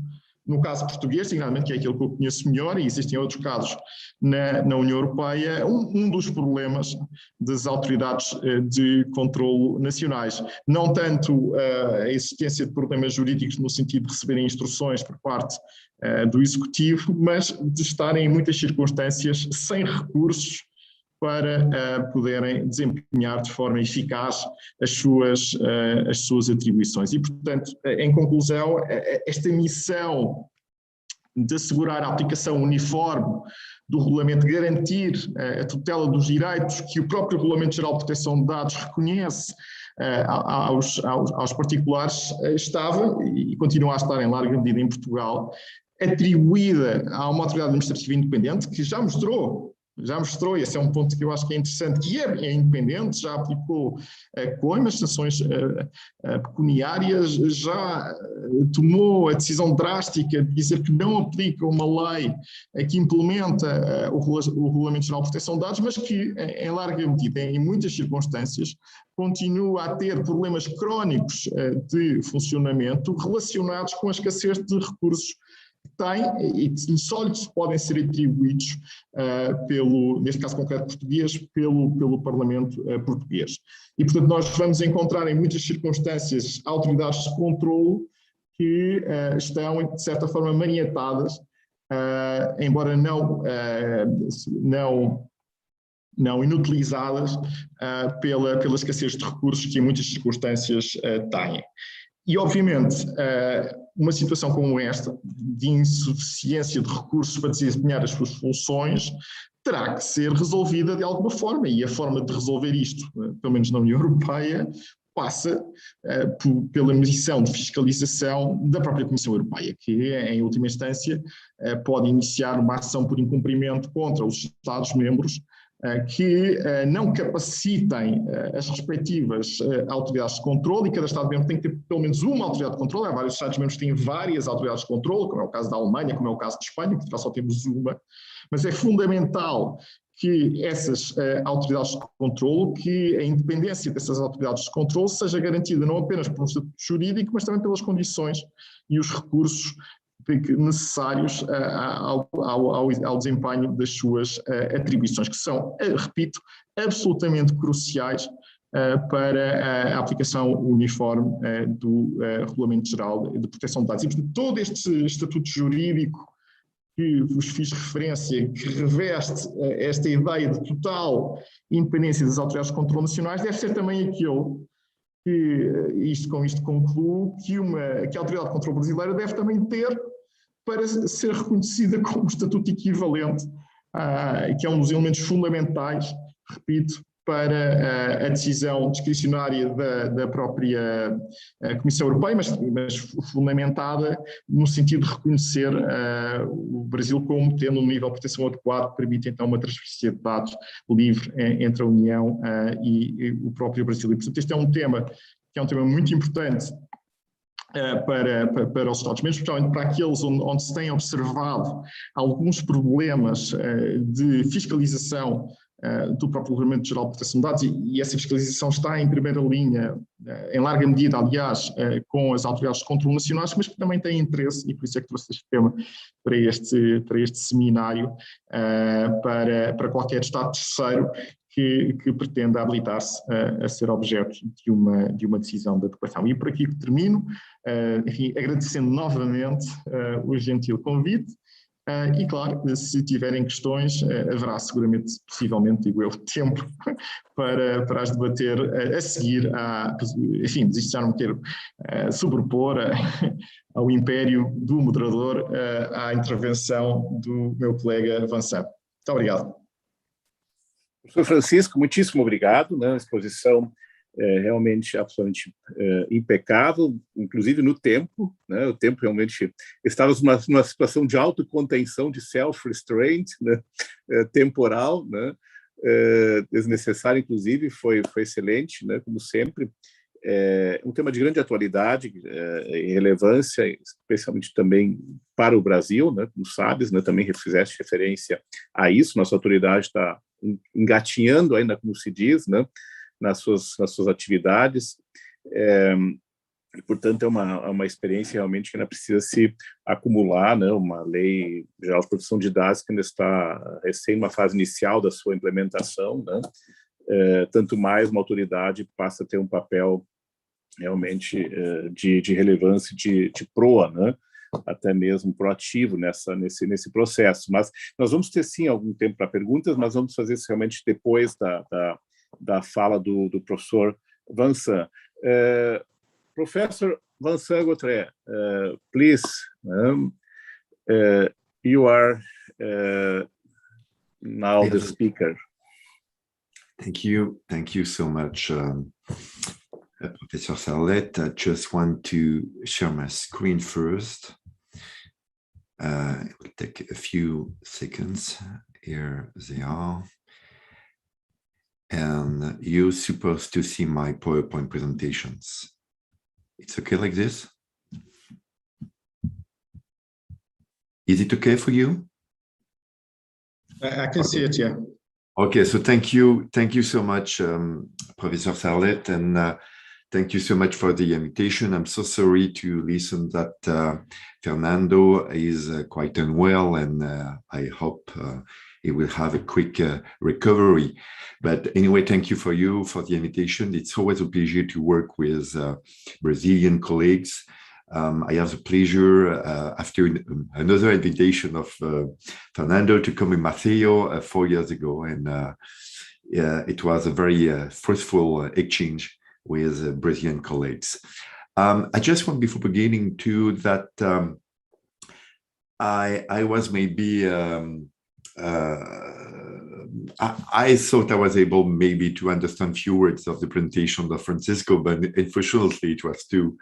no caso português, seguramente, que é aquele que eu conheço melhor, e existem outros casos na União Europeia, um dos problemas das autoridades de controlo nacionais. Não tanto a existência de problemas jurídicos no sentido de receberem instruções por parte do Executivo, mas de estarem, em muitas circunstâncias, sem recursos para poderem desempenhar de forma eficaz as suas atribuições. E, portanto, em conclusão, esta missão de assegurar a aplicação uniforme do regulamento, garantir a tutela dos direitos que o próprio Regulamento Geral de Proteção de Dados reconhece aos particulares, estava e continua a estar em larga medida em Portugal, atribuída a uma autoridade administrativa independente que já mostrou, e esse é um ponto que eu acho que é interessante, que é independente, já aplicou coimas, sanções pecuniárias, já tomou a decisão drástica de dizer que não aplica uma lei que implementa o Regulamento Geral de Proteção de Dados, mas que, em larga medida, em muitas circunstâncias, continua a ter problemas crónicos de funcionamento relacionados com a escassez de recursos tem e só lhes podem ser atribuídos neste caso concreto português, pelo Parlamento português. E, portanto, nós vamos encontrar em muitas circunstâncias autoridades de controlo que estão, de certa forma, maniatadas, embora não inutilizadas pela escassez de recursos que em muitas circunstâncias têm. E, obviamente, uma situação como esta, de insuficiência de recursos para desempenhar as suas funções, terá que ser resolvida de alguma forma. E a forma de resolver isto, pelo menos na União Europeia, passa pela missão de fiscalização da própria Comissão Europeia, que, em última instância, pode iniciar uma ação por incumprimento contra os Estados-membros que não capacitem as respectivas autoridades de controle, e cada Estado-membro tem que ter pelo menos uma autoridade de controle. Há vários Estados-membros que têm várias autoridades de controle, como é o caso da Alemanha, como é o caso de Espanha, que só temos uma, mas é fundamental que essas autoridades de controlo, que a independência dessas autoridades de controlo seja garantida não apenas por um estatuto jurídico, mas também pelas condições e os recursos necessários ao desempenho das suas atribuições, que são, repito, absolutamente cruciais para a aplicação uniforme do Regulamento Geral de Proteção de Dados. E, portanto, todo este estatuto jurídico que vos fiz referência, que reveste esta ideia de total independência das autoridades de controle nacionais, deve ser também aquele que, com isto concluo, que a autoridade de controle brasileira deve também ter para ser reconhecida como estatuto equivalente, que é um dos elementos fundamentais, repito, para a decisão discricionária da própria Comissão Europeia, mas fundamentada no sentido de reconhecer o Brasil como tendo um nível de proteção adequado que permite então uma transferência de dados livre entre a União e o próprio Brasil. E, portanto, este é um tema que é um tema muito importante para os Estados-membros, especialmente para aqueles onde se têm observado alguns problemas de fiscalização do próprio Regulamento Geral de Proteção de Dados, e essa fiscalização está em primeira linha, em larga medida, aliás, com as autoridades de controle nacionais, mas que também têm interesse, e por isso é que trouxe este tema para este seminário, para qualquer Estado terceiro que pretenda habilitar-se a ser objeto de uma decisão de adequação. E por aqui que termino, enfim, agradecendo novamente o gentil convite. E claro, se tiverem questões, haverá seguramente, possivelmente, digo eu, tempo para as debater a seguir, enfim, isto já não quero sobrepor ao império do moderador à intervenção do meu colega Vincent. Muito obrigado. Professor Francisco, muitíssimo obrigado, né? A exposição realmente absolutamente impecável, inclusive no tempo, né? O tempo realmente, estávamos numa situação de autocontenção, de self-restraint, né? Temporal, né? Desnecessário, inclusive, foi excelente, né? Como sempre. Um tema de grande atualidade e relevância, especialmente também para o Brasil, né? Como sabes, né? Também fizeste referência a isso, nossa autoridade está engatinhando ainda, como se diz, né? Nas suas atividades, e, portanto, é uma experiência realmente que ainda precisa se acumular, né? Uma lei geral de proteção de dados que ainda está recém numa fase inicial da sua implementação, né? Tanto mais uma autoridade passa a ter um papel realmente de relevância, de proa, né? Até mesmo proativo nesse processo. Mas nós vamos ter, sim, algum tempo para perguntas, mas vamos fazer isso realmente depois da fala do professor Vincent. Professor Vincent Gautrais, please, you are now the speaker. Thank you so much, Professor Sarlet. I just want to share my screen first. It will take a few seconds. Here they are. And you're supposed to see my PowerPoint presentations. It's okay like this? Is it okay for you? I can see it, yeah. Okay, so thank you so much, Professor Sarlet, and thank you so much for the invitation. I'm so sorry to listen that Fernando is quite unwell, and I hope he will have a quick recovery. But anyway, thank you for the invitation. It's always a pleasure to work with Brazilian colleagues. I have the pleasure, after another invitation of Fernando, to come in Maceió 4 years ago, and it was a very fruitful exchange with Brazilian colleagues. I just want, before beginning, to that I was maybe I thought I was able maybe to understand few words of the presentation of Francisco, but unfortunately it was too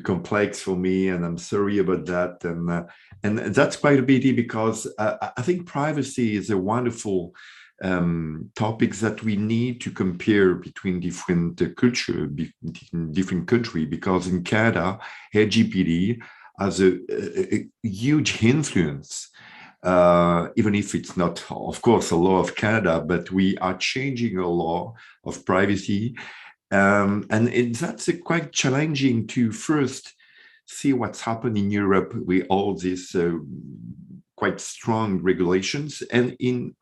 complex for me, and I'm sorry about that. And that's quite a pity, because I think privacy is a wonderful topics that we need to compare between different culture, different country, because in Canada, LGPD has a huge influence even if it's not, of course, a law of Canada, but we are changing a law of privacy. And that's quite challenging to first see what's happened in Europe with all these quite strong regulations, and in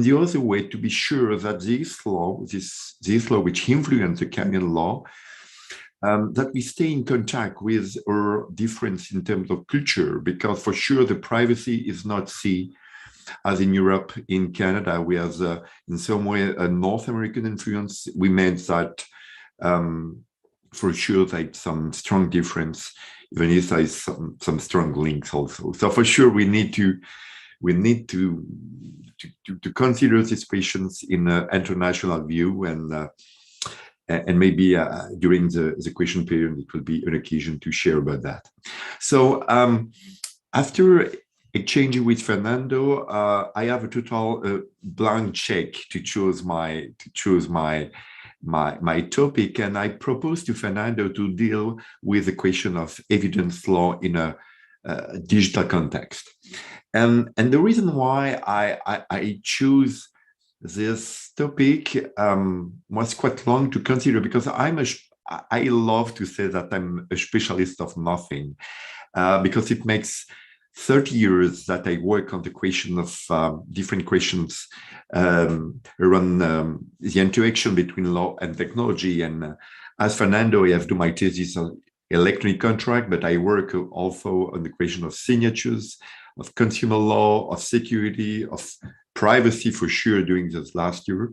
the other way, to be sure that this law which influence the Canadian law, that we stay in contact with our difference in terms of culture, because for sure the privacy is not seen as in Europe. In Canada, we have in some way a North American influence. We meant that for sure there's some strong difference, even if there is some strong links also. So for sure we need to consider these questions in an international view, and maybe during the question period, it will be an occasion to share about that. So after exchanging with Fernando, I have a total blank check to choose my topic, and I propose to Fernando to deal with the question of evidence law in a digital context. And the reason why I choose this topic was quite long to consider, because I love to say that I'm a specialist of nothing, because it makes 30 years that I work on the question of different questions around the interaction between law and technology. And as Fernando, I have done my thesis on electronic contract, but I work also on the question of signatures, of consumer law, of security, of privacy for sure during this last year.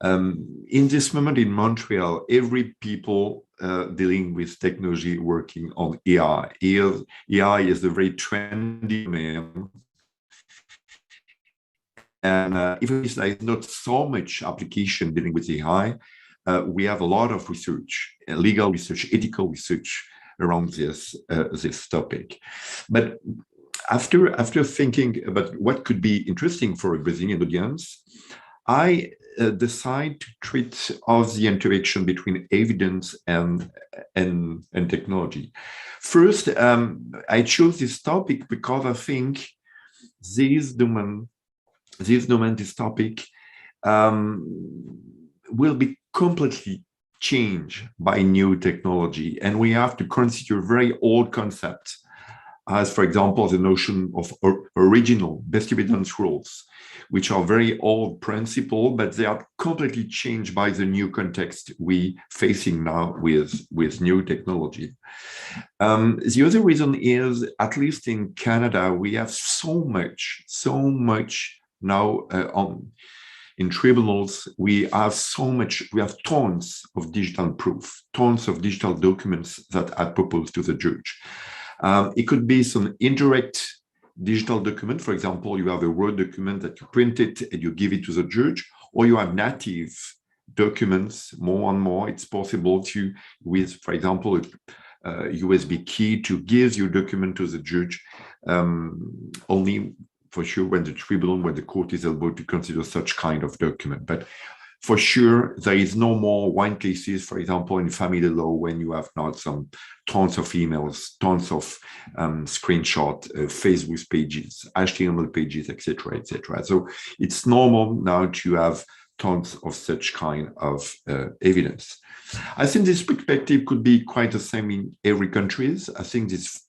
In this moment in Montreal, every people dealing with technology working on AI. AI is a very trendy man. And even if there is not so much application dealing with AI, we have a lot of research, legal research, ethical research around this topic. But after thinking about what could be interesting for a Brazilian audience, I decide to treat of the interaction between evidence and technology. First, I chose this topic because I think this topic will be completely changed by new technology, and we have to consider very old concepts, as for example the notion of original best evidence rules, which are very old principle, but they are completely changed by the new context we facing now with new technology. The other reason is, at least in Canada, we have so much now in tribunals. We have tons of digital proof, tons of digital documents that are proposed to the judge. It could be some indirect digital document. For example, you have a Word document that you print it and you give it to the judge, or you have native documents. More and more, it's possible to, with, for example, a USB key, to give your document to the judge, only for sure when the court is able to consider such kind of document. But for sure, there is no more one cases, for example, in family law, when you have not some tons of emails, tons of screenshot, Facebook pages, HTML pages, etc., etc. So it's normal now to have tons of such kind of evidence. I think this perspective could be quite the same in every country. I think this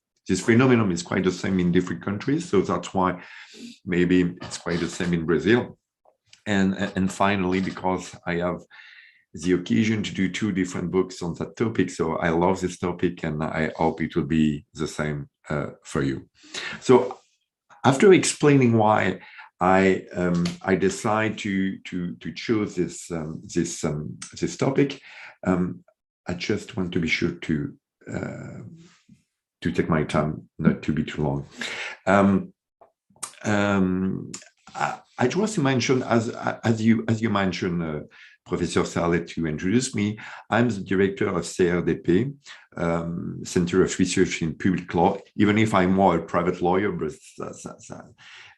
phenomenon is quite the same in different countries. So that's why maybe it's quite the same in Brazil. And finally, because I have the occasion to do 2 different books on that topic, so I love this topic, and I hope it will be the same for you. So after explaining why I decide to choose this topic, I just want to be sure to take my time, not to be too long. I just want to mention, as you mentioned, Professor Sarlet, to introduce me, I'm the director of CRDP, Center of Research in Public Law, even if I'm more a private lawyer, but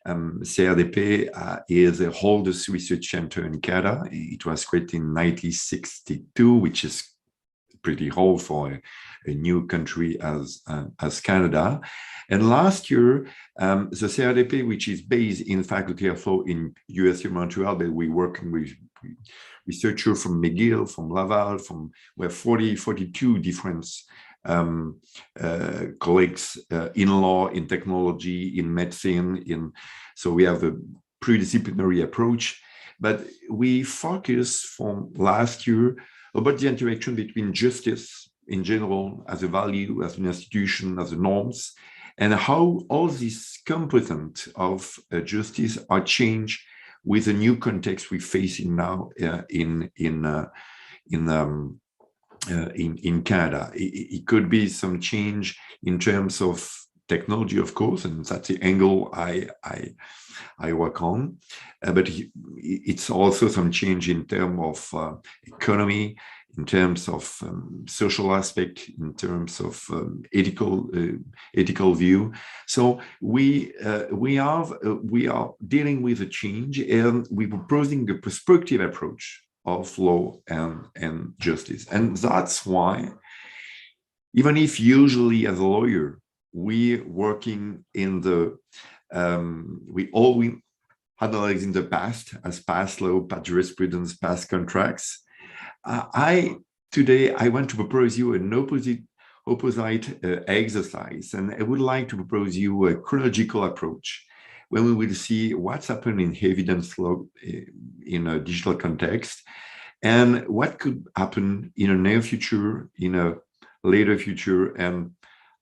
CRDP is the oldest research center in Canada. It was created in 1962, which is pretty old for a new country as Canada. And last year, the CRDP, which is based in Faculty of Law in USC Montreal, but we're working with researchers from McGill, from Laval, we have 42 different colleagues in law, in technology, in medicine, so we have a pluridisciplinary approach. But we focus from last year about the interaction between justice in general, as a value, as an institution, as a norms, and how all these components of justice are changed with the new context we're facing now in Canada. It could be some change in terms of technology, of course, and that's the angle I work on. But it's also some change in terms of economy, in terms of social aspect, in terms of ethical view. So we are dealing with a change, and we're proposing a prospective approach of law and justice. And that's why, even if usually as a lawyer, we're working in the, we analyzing the past as past law, past jurisprudence, past contracts. Today I want to propose you an opposite exercise, and I would like to propose you a chronological approach when we will see what's happened in evidence law in a digital context, and what could happen in a near future, in a later future, and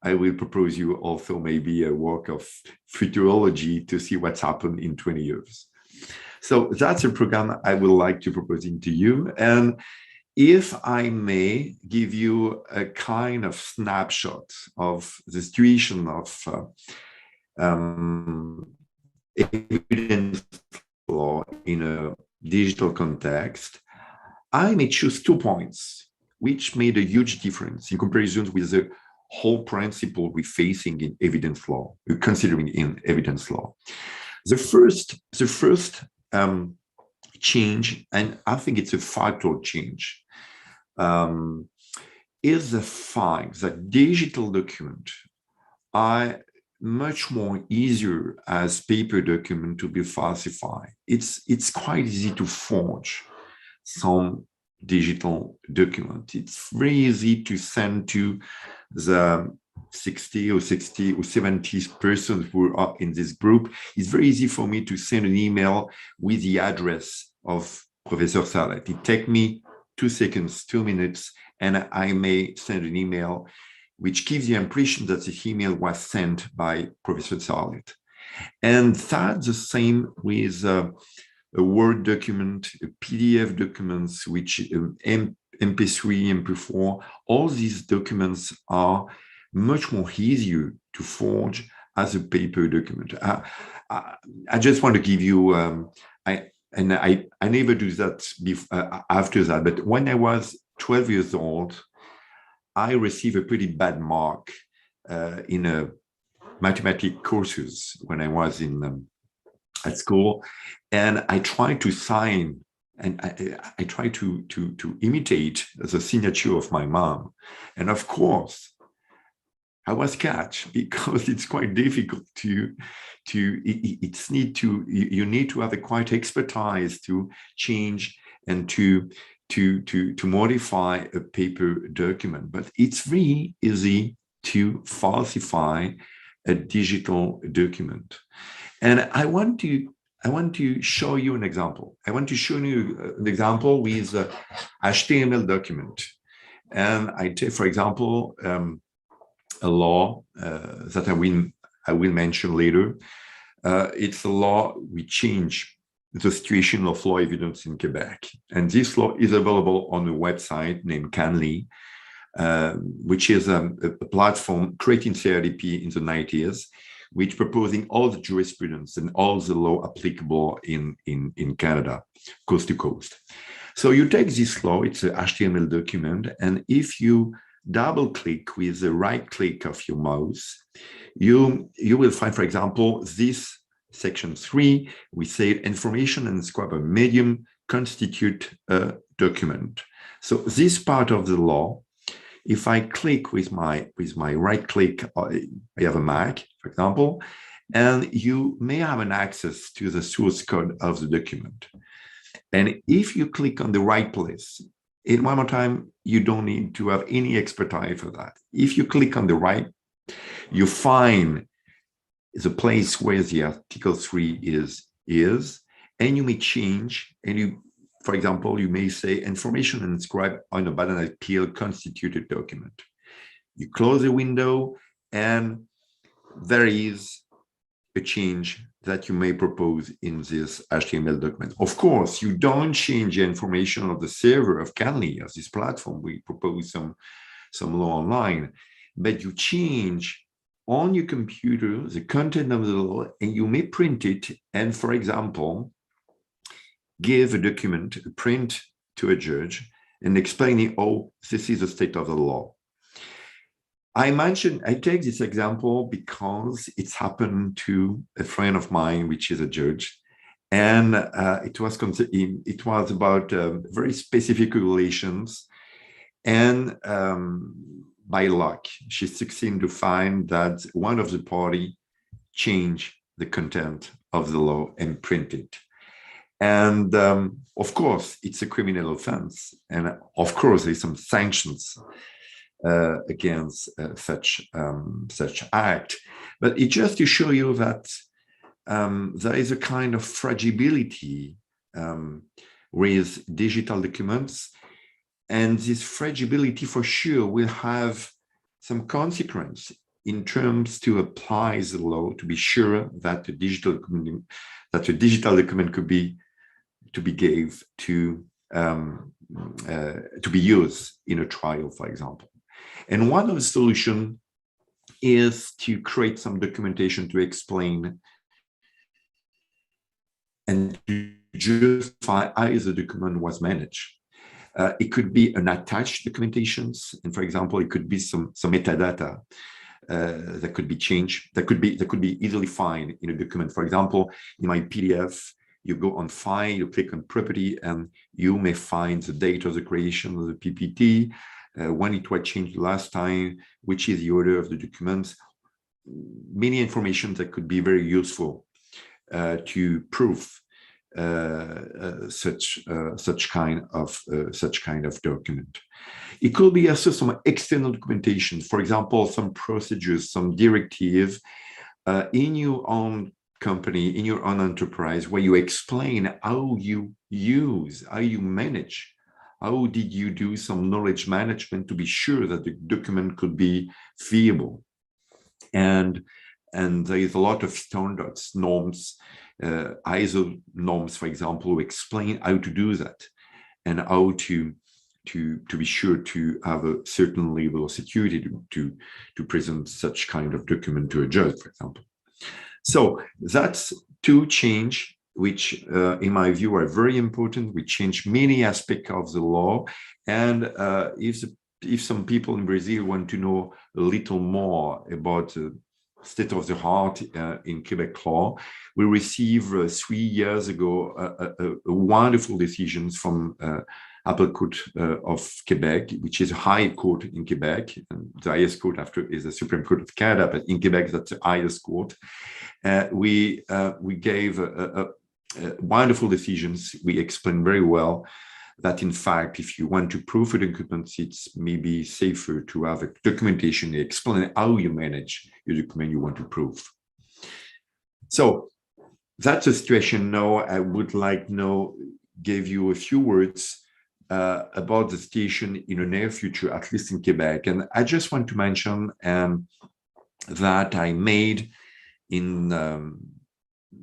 I will propose you also maybe a work of futurology to see what's happened in 20 years. So that's a program I would like to propose to you. And if I may give you a kind of snapshot of the situation of evidence law in a digital context, I may choose 2 points which made a huge difference in comparison with the whole principle we're facing in evidence law, considering in evidence law. The first change, and I think it's a factual change, is the fact that digital documents are much more easier as paper document to be falsified. It's quite easy to forge some digital document. It's very easy to send to the 60 or 70 persons who are in this group. It's very easy for me to send an email with the address of Professor Sarlet. It takes me 2 seconds, 2 minutes, and I may send an email which gives the impression that the email was sent by Professor Sarlet. And that's the same with a Word document, a PDF documents, which MP3, MP4, all these documents are much more easier to forge as a paper document. I just want to give you, I never do that after that, but when I was 12 years old, I received a pretty bad mark in a mathematics courses when I was at school, and I tried to sign, and I tried to imitate the signature of my mom, and of course I was catched, because it's quite difficult you need to have a quite expertise to change and to modify a paper document, but it's very easy to falsify a digital document. And I want to show you an example. I want to show you an example with a HTML document. And I take, for example, a law that I will mention later. It's a law we change the situation of law evidence in Quebec. And this law is available on a website named Canly, which is a platform creating CRDP in the 90s, which proposing all the jurisprudence and all the law applicable in Canada, coast to coast. So you take this law, it's an HTML document, and if you double click with the right click of your mouse, you will find, for example, this section 3, we say information and scope of medium constitute a document. So this part of the law if I click with my right click, I have a Mac, for example, and you may have an access to the source code of the document. And if you click on the right place, in one more time, you don't need to have any expertise for that. If you click on the right, you find the place where the Article 3 is, and you may change, and you, for example, you may say information inscribed on a button appeal constituted document. You close the window, and there is a change that you may propose in this HTML document. Of course, you don't change the information of the server of Canly, of this platform. We propose some law online, but you change on your computer the content of the law, and you may print it, and, for example, give a document, a print to a judge, and explaining, oh, this is the state of the law. I take this example because it's happened to a friend of mine, which is a judge, and it was about very specific regulations, and by luck, she succeeded to find that one of the party changed the content of the law and print it. And of course, it's a criminal offense, and of course, there's some sanctions against such act. But it's just to show you that there is a kind of fragility with digital documents, and this fragility for sure will have some consequence in terms to apply the law to be sure that the digital document could be gave to be used in a trial, for example. And one of the solutions is to create some documentation to explain and to justify how the document was managed. It could be an attached documentations, and for example, it could be some metadata that could be changed, that could be easily found in a document. For example, in my PDF, you go on File, you click on Property, and you may find the date of the creation of the PPT, when it was changed last time, which is the order of the documents. Many information that could be very useful to prove such kind of document. It could be also some external documentation, for example, some procedures, some directive in your own company, in your own enterprise, where you explain how you use, how you manage, how did you do some knowledge management to be sure that the document could be viable. And there is a lot of standards, norms, ISO norms, for example, who explain how to do that and how to be sure to have a certain level of security to present such kind of document to a judge, for example. So that's two change, which in my view are very important. We change many aspects of the law. And if some people in Brazil want to know a little more about state of the art in Quebec law, we received 3 years ago a wonderful decision from Appellate Court of Quebec, which is a high court in Quebec. And the highest court after is the Supreme Court of Canada, but in Quebec that's the highest court. We gave wonderful decisions. We explained very well that, in fact, if you want to prove a document, it's maybe safer to have a documentation explain how you manage your document you want to prove. So that's the situation now. I would like now give you a few words about the situation in the near future, at least in Quebec. And I just want to mention that I made in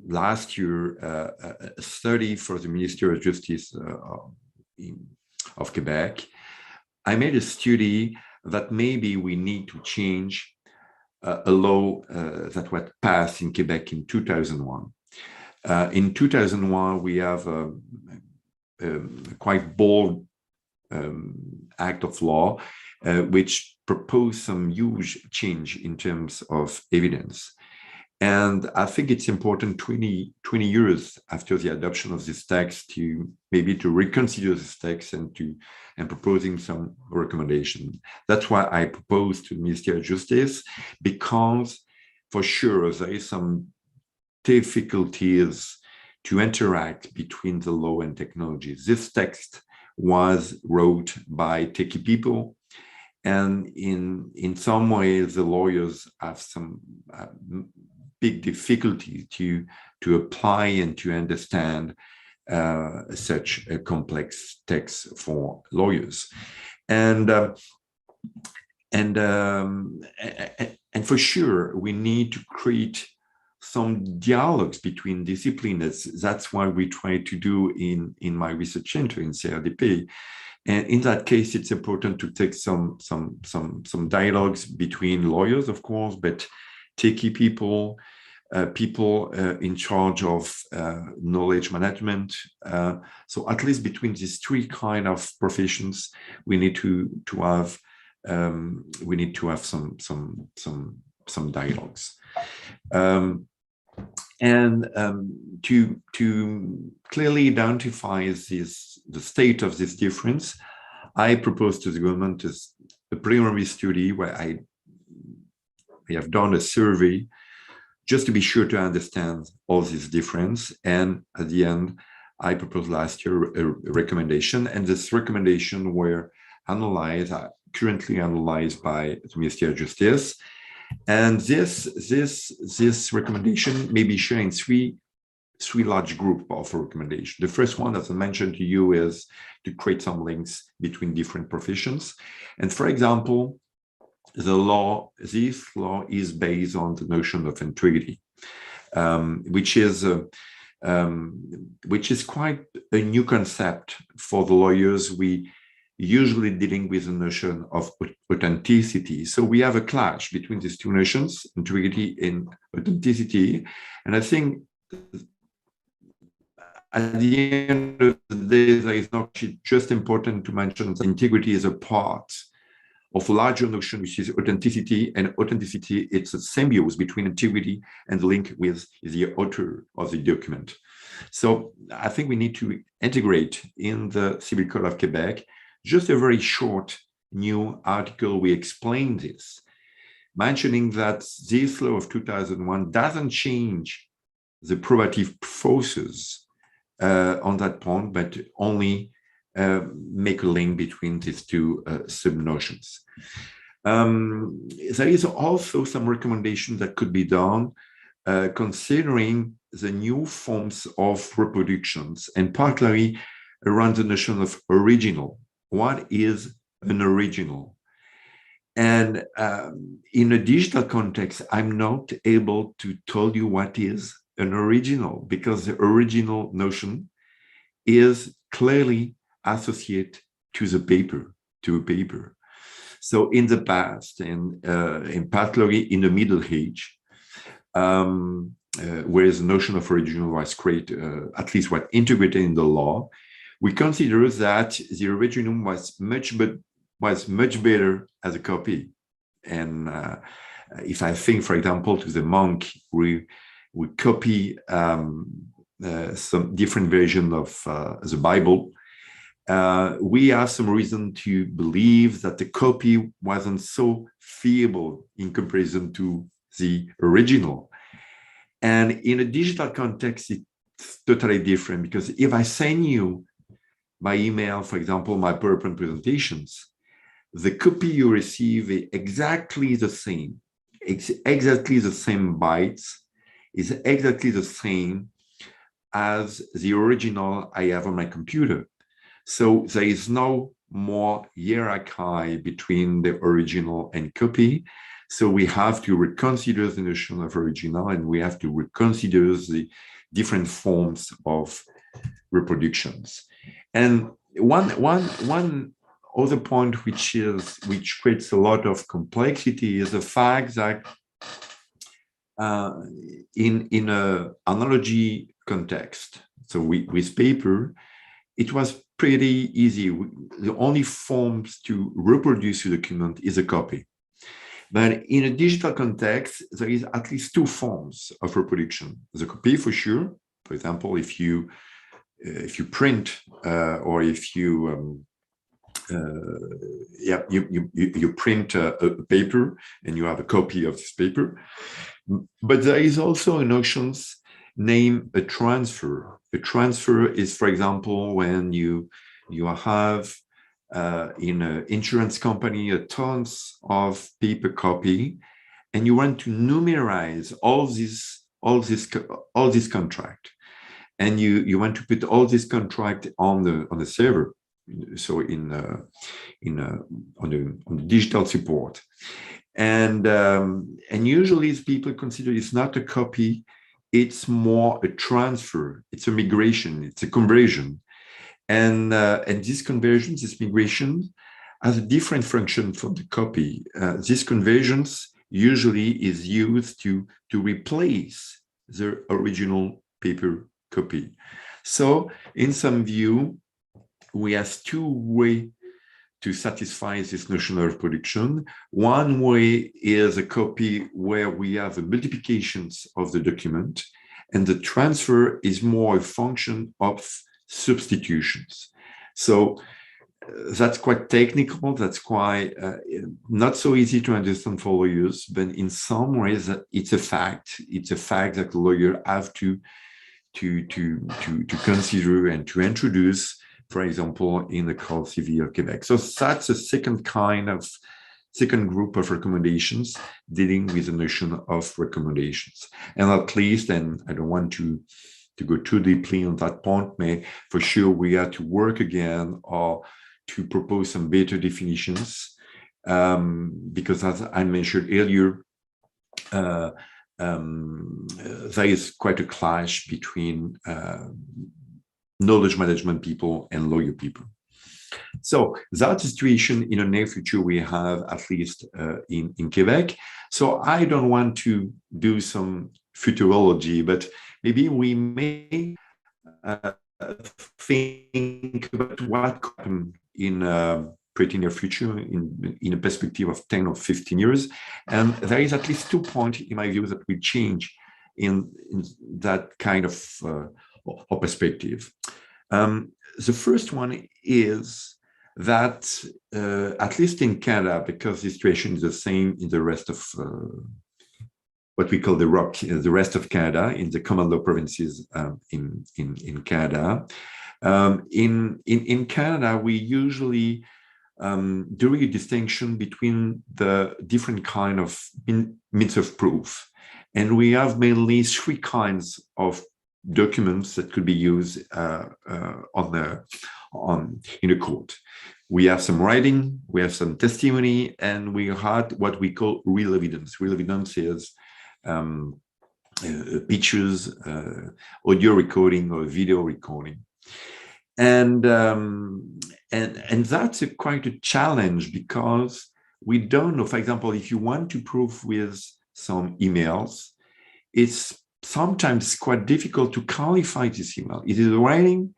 last year a study for the Ministry of Justice of Quebec. I made a study that maybe we need to change a law that was passed in Quebec in 2001. In 2001, we have a quite bold act of law which proposed some huge change in terms of evidence. And I think it's important 20 years after the adoption of this text to maybe to reconsider this text and proposing some recommendation. That's why I propose to the Ministry of Justice, because for sure there is some difficulties to interact between the law and technology. This text was wrote by techie people, and in some ways the lawyers have some big difficulty to apply and to understand such a complex text for lawyers, and for sure we need to create some dialogues between disciplines. That's what we try to do in my research center in CRDP. And in that case, it's important to take some dialogues between lawyers, of course, but techie people, people in charge of knowledge management. So at least between these three kind of professions, we need to have some dialogues. To clearly identify the state of this difference, I propose to the government a preliminary study where I have done a survey just to be sure to understand all this difference. And at the end, I proposed last year a recommendation, and this recommendation were currently analyzed by the Ministry of Justice. And this recommendation may be shared in three large groups of recommendations. The first one, as I mentioned to you, is to create some links between different professions. And for example, this law is based on the notion of integrity, which is quite a new concept for the lawyers. We usually dealing with the notion of authenticity. So we have a clash between these two notions, integrity and authenticity. And I think at the end of the day, there is not just important to mention that integrity is a part of a larger notion, which is authenticity. And authenticity, it's a symbiosis between integrity and the link with the author of the document. So I think we need to integrate in the Civil Code of Quebec just a very short new article. We explain this, mentioning that this law of 2001 doesn't change the probative process on that point, but only make a link between these two sub-notions. There is also some recommendation that could be done considering the new forms of reproductions, and particularly around the notion of original. What is an original? And in a digital context, I'm not able to tell you what is an original, because the original notion is clearly associated to the paper, to a paper. So in the past, and particularly in the Middle Age, where the notion of original was created, at least what integrated in the law, we consider that the original was much better as a copy. And if I think, for example, to the monk, we copy some different version of the Bible. We have some reason to believe that the copy wasn't so feasible in comparison to the original. And in a digital context, it's totally different, because if I send you by email, for example, my PowerPoint presentations, the copy you receive is exactly the same. It's exactly the same bytes, is exactly the same as the original I have on my computer. So there is no more hierarchy between the original and copy. So we have to reconsider the notion of original, and we have to reconsider the different forms of reproductions. And one other point which creates a lot of complexity is the fact that in an analogy context, so with paper, it was pretty easy. The only forms to reproduce a document is a copy. But in a digital context, there is at least two forms of reproduction. The copy, for sure. For example, if you print or if you you print a paper and you have a copy of this paper. But there is also a notion named a transfer. A transfer is, for example, when you have in an insurance company a tons of paper copy, and you want to numerize all this contract, and you want to put all this contract on the server. So on the digital support, and usually people consider it's not a copy, it's more a transfer, it's a migration, it's a conversion, and this conversion, this migration, has a different function from the copy. These conversions usually is used to replace the original paper copy. So in some view, we have two ways to satisfy this notion of reproduction. One way is a copy where we have the multiplications of the document, and the transfer is more a function of substitutions. So that's quite technical, that's quite not so easy to understand for lawyers, but in some ways it's a fact that lawyers have to consider and to introduce, for example, in the Code Civil of Quebec. So that's a second group of recommendations dealing with the notion of recommendations. And at least, and I don't want to go too deeply on that point, but for sure we have to work again or to propose some better definitions, because as I mentioned earlier, there is quite a clash between knowledge management people and lawyer people. So that situation in the near future we have, at least in Quebec. So I don't want to do some futurology, but maybe we may think about what could happen in pretty near future, in a perspective of 10 or 15 years. And there is at least 2 points, in my view, that will change in that kind of perspective. The first one is that, at least in Canada, because the situation is the same in the rest of what we call the rest of Canada, in the common law provinces in Canada. In Canada, we usually do a distinction between the different kind of means of proof, and we have mainly 3 kinds of documents that could be used in a court. We have some writing, we have some testimony, and we had what we call real evidence. Real evidence is pictures, audio recording, or video recording, and that's quite a challenge, because we don't know. For example, if you want to prove with some emails, it's sometimes quite difficult to qualify this email. Is it writing?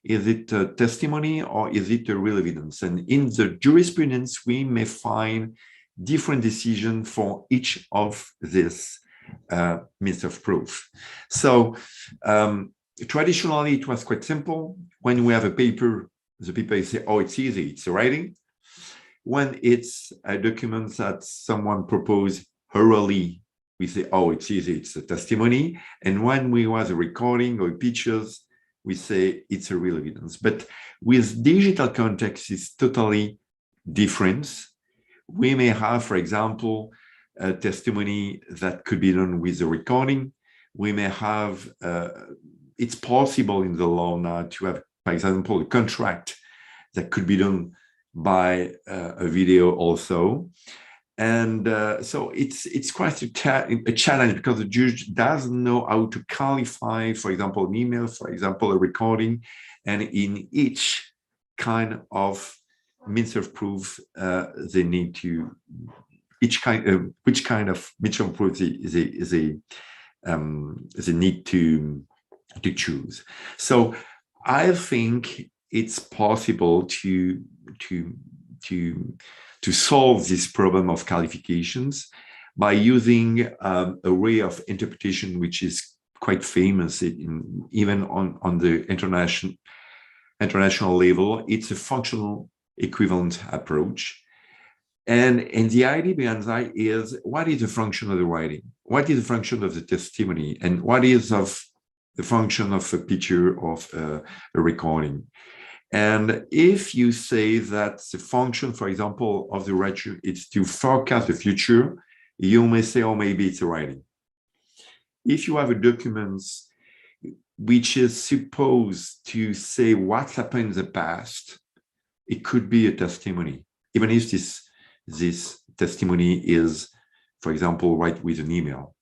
Is it a testimony, or is it a real evidence? And in the jurisprudence, we may find different decisions for each of these means of proof. So traditionally, it was quite simple. When we have a paper, the people say, oh, it's easy, it's a writing. When it's a document that someone proposed orally, we say, oh, it's easy, it's a testimony. And when we was a recording or pictures, we say it's a real evidence. But with digital context, it's totally different. We may have, for example, a testimony that could be done with a recording. We may have, it's possible in the law now to have, for example, a contract that could be done by a video also. And so it's quite a challenge, because the judge doesn't know how to qualify, for example, an email, for example, a recording. And in each kind of means of proof, they need to, which kind of means of proof they need to choose. So I think it's possible to to solve this problem of qualifications by using a way of interpretation which is quite famous even on the international level. It's a functional equivalent approach. And the idea behind that is, what is the function of the writing? What is the function of the testimony? And what is of the function of a picture of a recording? And if you say that the function, for example, of the writer is to forecast the future, you may say, oh, maybe it's a writing. If you have a document which is supposed to say what's happened in the past, it could be a testimony, even if this testimony is, for example, right with an email.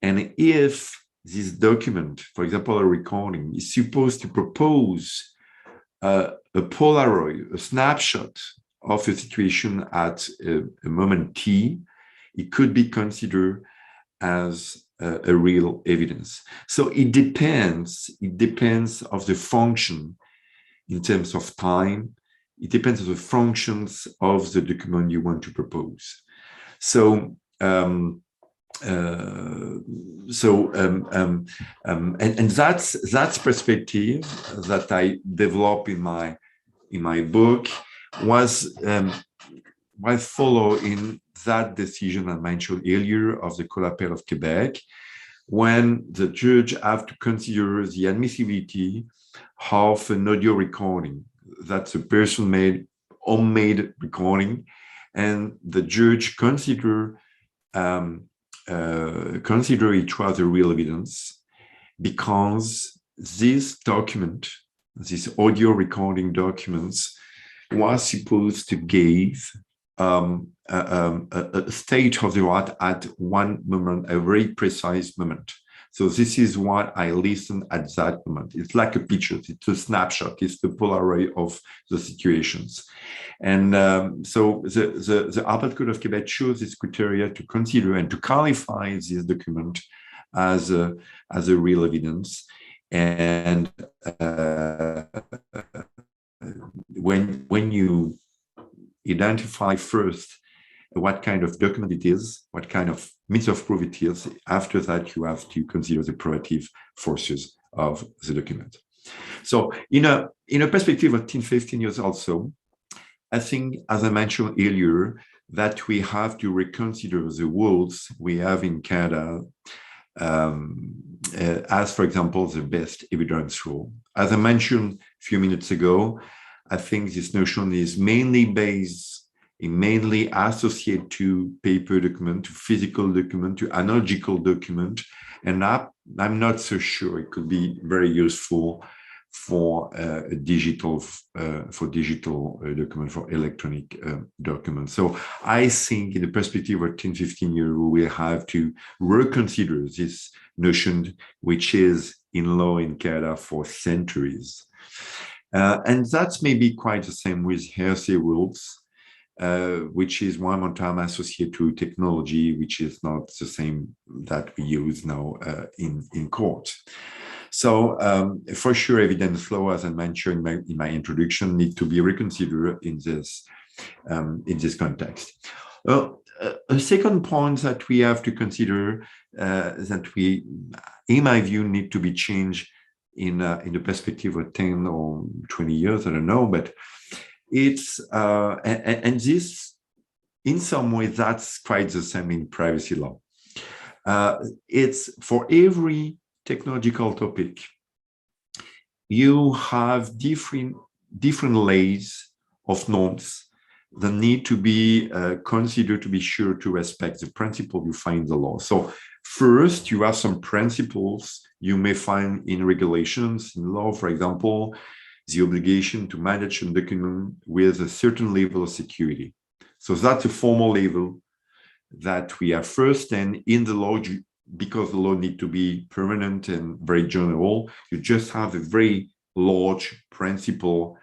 And if this document, for example, a recording, is supposed to propose a Polaroid, a snapshot of a situation at a moment T, it could be considered as a real evidence. So it depends of the function in terms of time. It depends on the functions of the document you want to propose. So, and that's perspective that I develop in my book was following that decision I mentioned earlier of the Cour d'appel of Quebec, when the judge have to consider the admissibility of an audio recording that the person made homemade recording, and the judge consider it was a real evidence because this document, this audio recording documents, was supposed to give a state of the art at one moment, a very precise moment. So this is what I listened at that moment. It's like a picture, it's a snapshot, it's the Polaroid of the situations. And so the Appellate Court of Quebec chose this criteria to consider and to qualify this document as a real evidence. And when you identify first what kind of document it is, what kind of means of proof it is, after that you have to consider the probative forces of the document. So in a perspective of 10-15 years also, I think, as I mentioned earlier, that we have to reconsider the rules we have in Canada as, for example, the best evidence rule. As I mentioned a few minutes ago, I think this notion is mainly associated to paper document, to physical document, to analogical document, and I'm not so sure it could be very useful for digital document, for electronic documents. So I think in the perspective of 10-15 years, we will have to reconsider this notion, which is in law in Canada for centuries. And that's maybe quite the same with hearsay rules, which is one more time associated to technology, which is not the same that we use now in court. So for sure, evidence law, as I mentioned in my introduction, need to be reconsidered in this context. A second point that we have to consider that we, in my view, need to be changed in the perspective of 10 or 20 years, I don't know, but it's, and this, in some way, that's quite the same in privacy law. It's for every technological topic, you have different layers of norms that need to be considered to be sure to respect the principle you find in the law. So first, you have some principles you may find in regulations, in law, for example, the obligation to manage a document with a certain level of security. So that's a formal level that we have first, and in the law, because the law needs to be permanent and very general, you just have a very large principle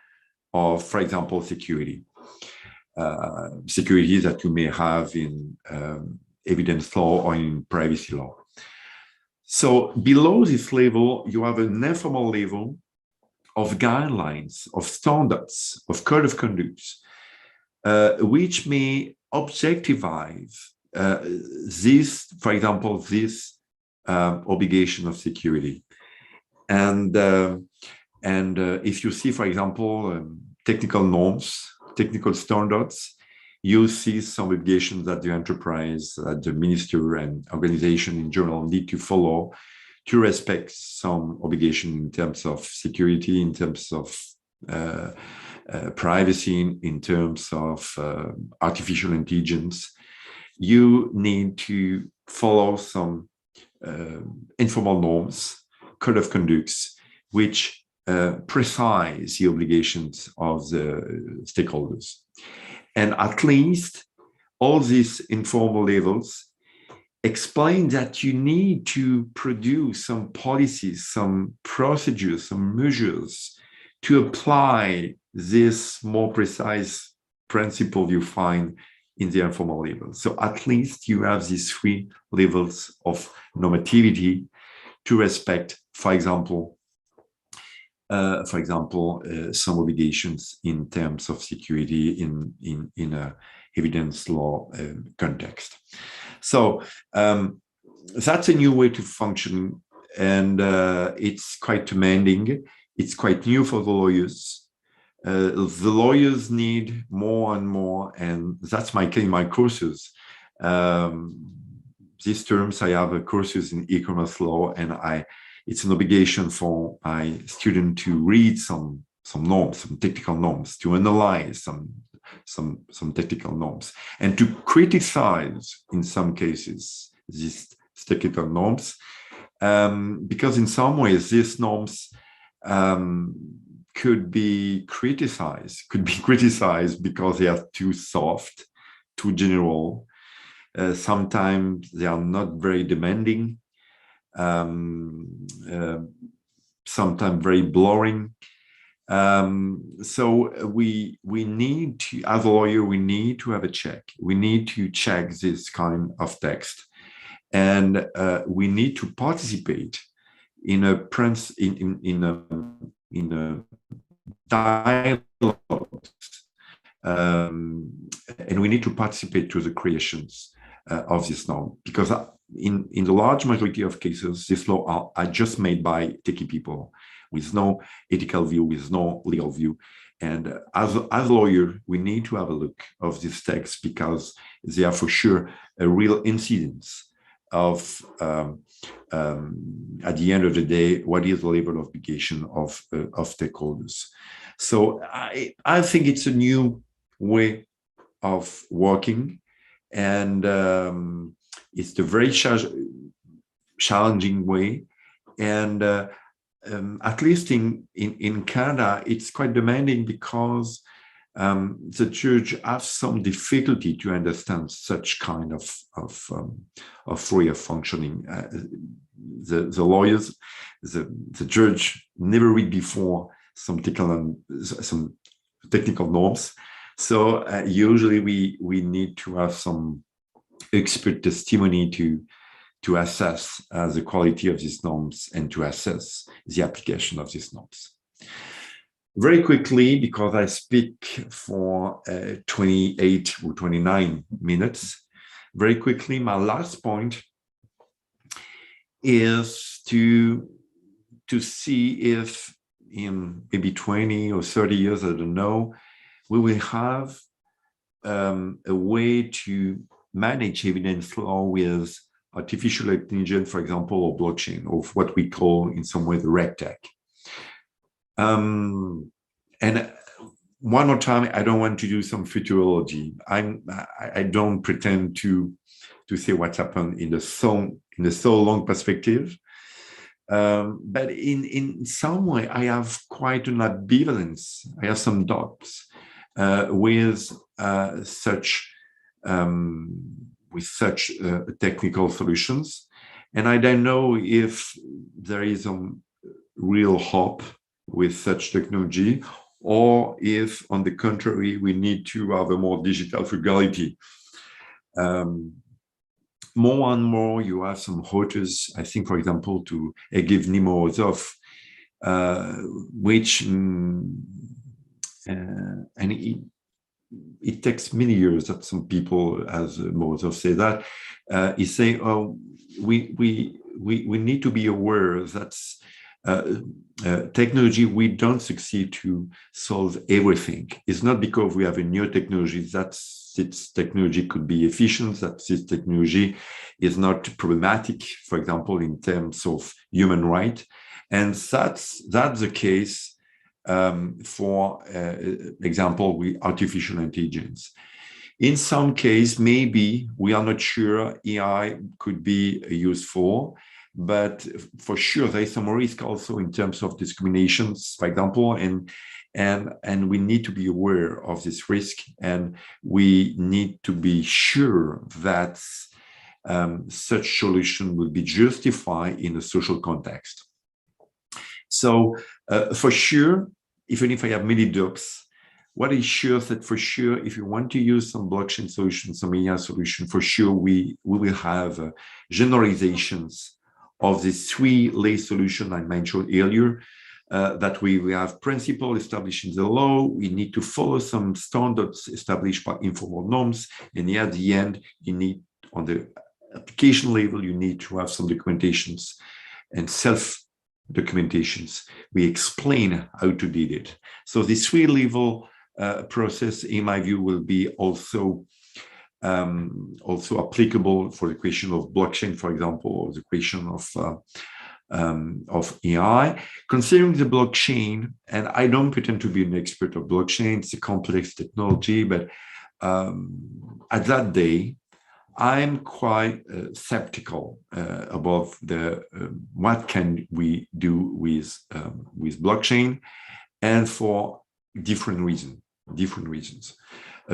of, for example, security. Security that you may have in evidence law or in privacy law. So below this level, you have an informal level of guidelines, of standards, of code of conduct, which may objectivize this, for example, this obligation of security. And if you see, for example, technical norms, technical standards, you see some obligations that the enterprise, that the minister and organization in general need to follow to respect some obligation in terms of security, in terms of privacy, in terms of artificial intelligence. You need to follow some informal norms, code of conducts, which precise the obligations of the stakeholders. And at least all these informal levels explain that you need to produce some policies, some procedures, some measures to apply this more precise principle you find in the informal level. So at least you have these 3 levels of normativity to respect, for example, some obligations in terms of security in a evidence law context. So that's a new way to function, and it's quite demanding. It's quite new for the lawyers. The lawyers need more and more, and that's my courses. These terms, I have a courses in e-commerce law, and it's an obligation for my student to read some norms, some technical norms, to analyze some technical norms, and to criticize, in some cases, these technical norms, because in some ways these norms could be criticized because they are too soft, too general. Sometimes they are not very demanding. Sometimes very blurring. So we need to, as a lawyer, we need to have a check. We need to check this kind of text, and we need to participate in a dialogue, and we need to participate to the creations of this norm, because in the large majority of cases, this law are just made by techie people with no ethical view, with no legal view. And as a lawyer, we need to have a look of these texts, because they are for sure a real incidence of, at the end of the day, what is the level of obligation of stakeholders. So I think it's a new way of working, and it's a very challenging way. And at least in Canada, it's quite demanding, because the judge has some difficulty to understand such kind of way of functioning. The lawyers, the judge never read before some technical norms. So usually we need to have some expert testimony to assess the quality of these norms and to assess the application of these norms. Very quickly, because I speak for 28 or 29 minutes, very quickly, my last point is to see if in maybe 20 or 30 years, I don't know, we will have a way to manage evidence law with artificial intelligence, for example, or blockchain, or what we call in some way the RegTech. And one more time, I don't want to do some futurology. I don't pretend to say what's happened in the so long perspective. But in some way, I have quite an ambivalence. I have some doubts with such technical solutions, and I don't know if there is a real hope with such technology, or if, on the contrary, we need to have a more digital frugality. More and more, you have some authors, I think, for example, to Egiv Nimorozov, which and it takes many years. That some people, as Mozart say that, he say, oh, we need to be aware that technology, we don't succeed to solve everything. It's not because we have a new technology that its technology could be efficient, that this technology is not problematic, for example, in terms of human rights. And that's the case for example, with artificial intelligence. In some case, maybe we are not sure AI could be useful, but for sure there is some risk also in terms of discriminations, for example, and we need to be aware of this risk, and we need to be sure that such solution will be justified in a social context. So for sure, even if I have many doubts, what is sure that for sure, if you want to use some blockchain solution, some AI solution, for sure we will have generalizations of the three-layer solution I mentioned earlier, that we have principle established in the law, we need to follow some standards established by informal norms, and at the end, you need, on the application level, you need to have some documentations and self-documentations. We explain how to do it. So this three-level process, in my view, will be also applicable for the question of blockchain, for example, or the question of AI. Considering the blockchain, and I don't pretend to be an expert of blockchain, it's a complex technology, but at that day, I'm quite skeptical about what can we do with blockchain, and for different reasons.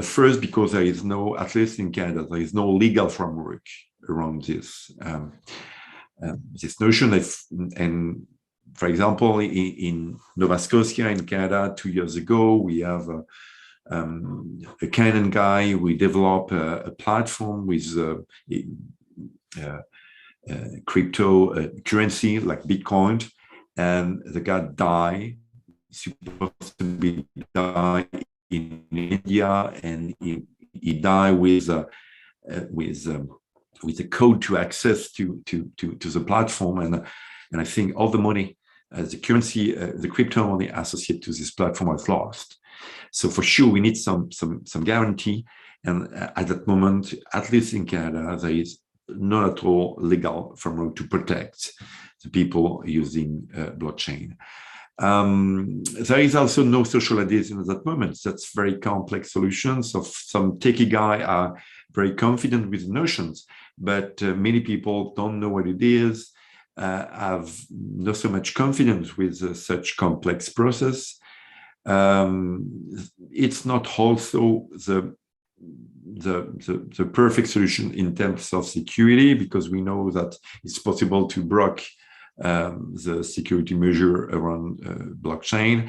First, because there is no, at least in Canada, there is no legal framework around this this notion. And for example, in Nova Scotia in Canada 2 years ago, we have a Canadian guy. We developed a platform with cryptocurrency like Bitcoin, and the guy died. Supposed to be died in India, and he died with a code to access to the platform, and I think all the money, the currency, the crypto money associated to this platform was lost. So for sure, we need some guarantee, and at that moment, at least in Canada, there is not at all legal framework to protect the people using blockchain. There is also no social adhesion at that moment. That's very complex solutions. So some techie guy are very confident with the notions, but many people don't know what it is, have not so much confidence with such complex process. It's not also the perfect solution in terms of security, because we know that it's possible to block the security measure around blockchain.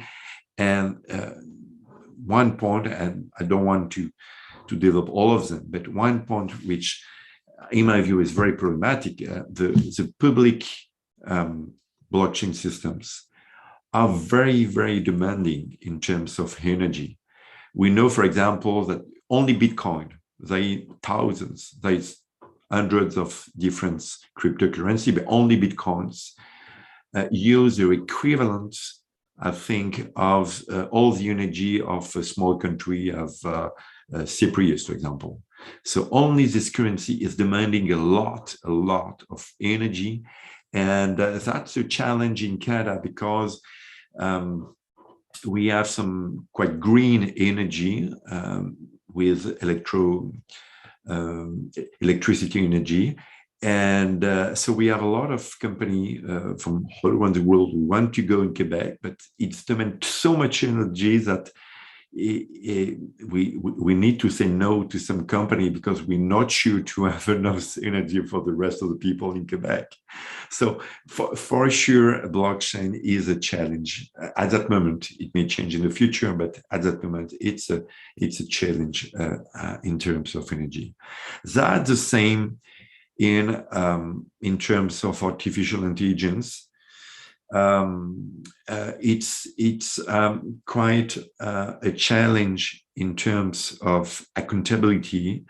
And one point, and I don't want to develop all of them, but one point which, in my view, is very problematic, the public blockchain systems are very, very demanding in terms of energy. We know, for example, that only Bitcoin, there is hundreds of different cryptocurrency, but only Bitcoins use the equivalent, I think, of all the energy of a small country of Cyprus, for example. So only this currency is demanding a lot of energy, and that's a challenge in Canada, because we have some quite green energy with electricity energy. And so we have a lot of company from all around the world who want to go in Quebec, but it's demands so much energy that we need to say no to some company, because we're not sure to have enough energy for the rest of the people in Quebec. So for sure, blockchain is a challenge. At that moment, it may change in the future, but at that moment, it's a challenge in terms of energy. That's the same in terms of artificial intelligence. it's quite a challenge in terms of accountability.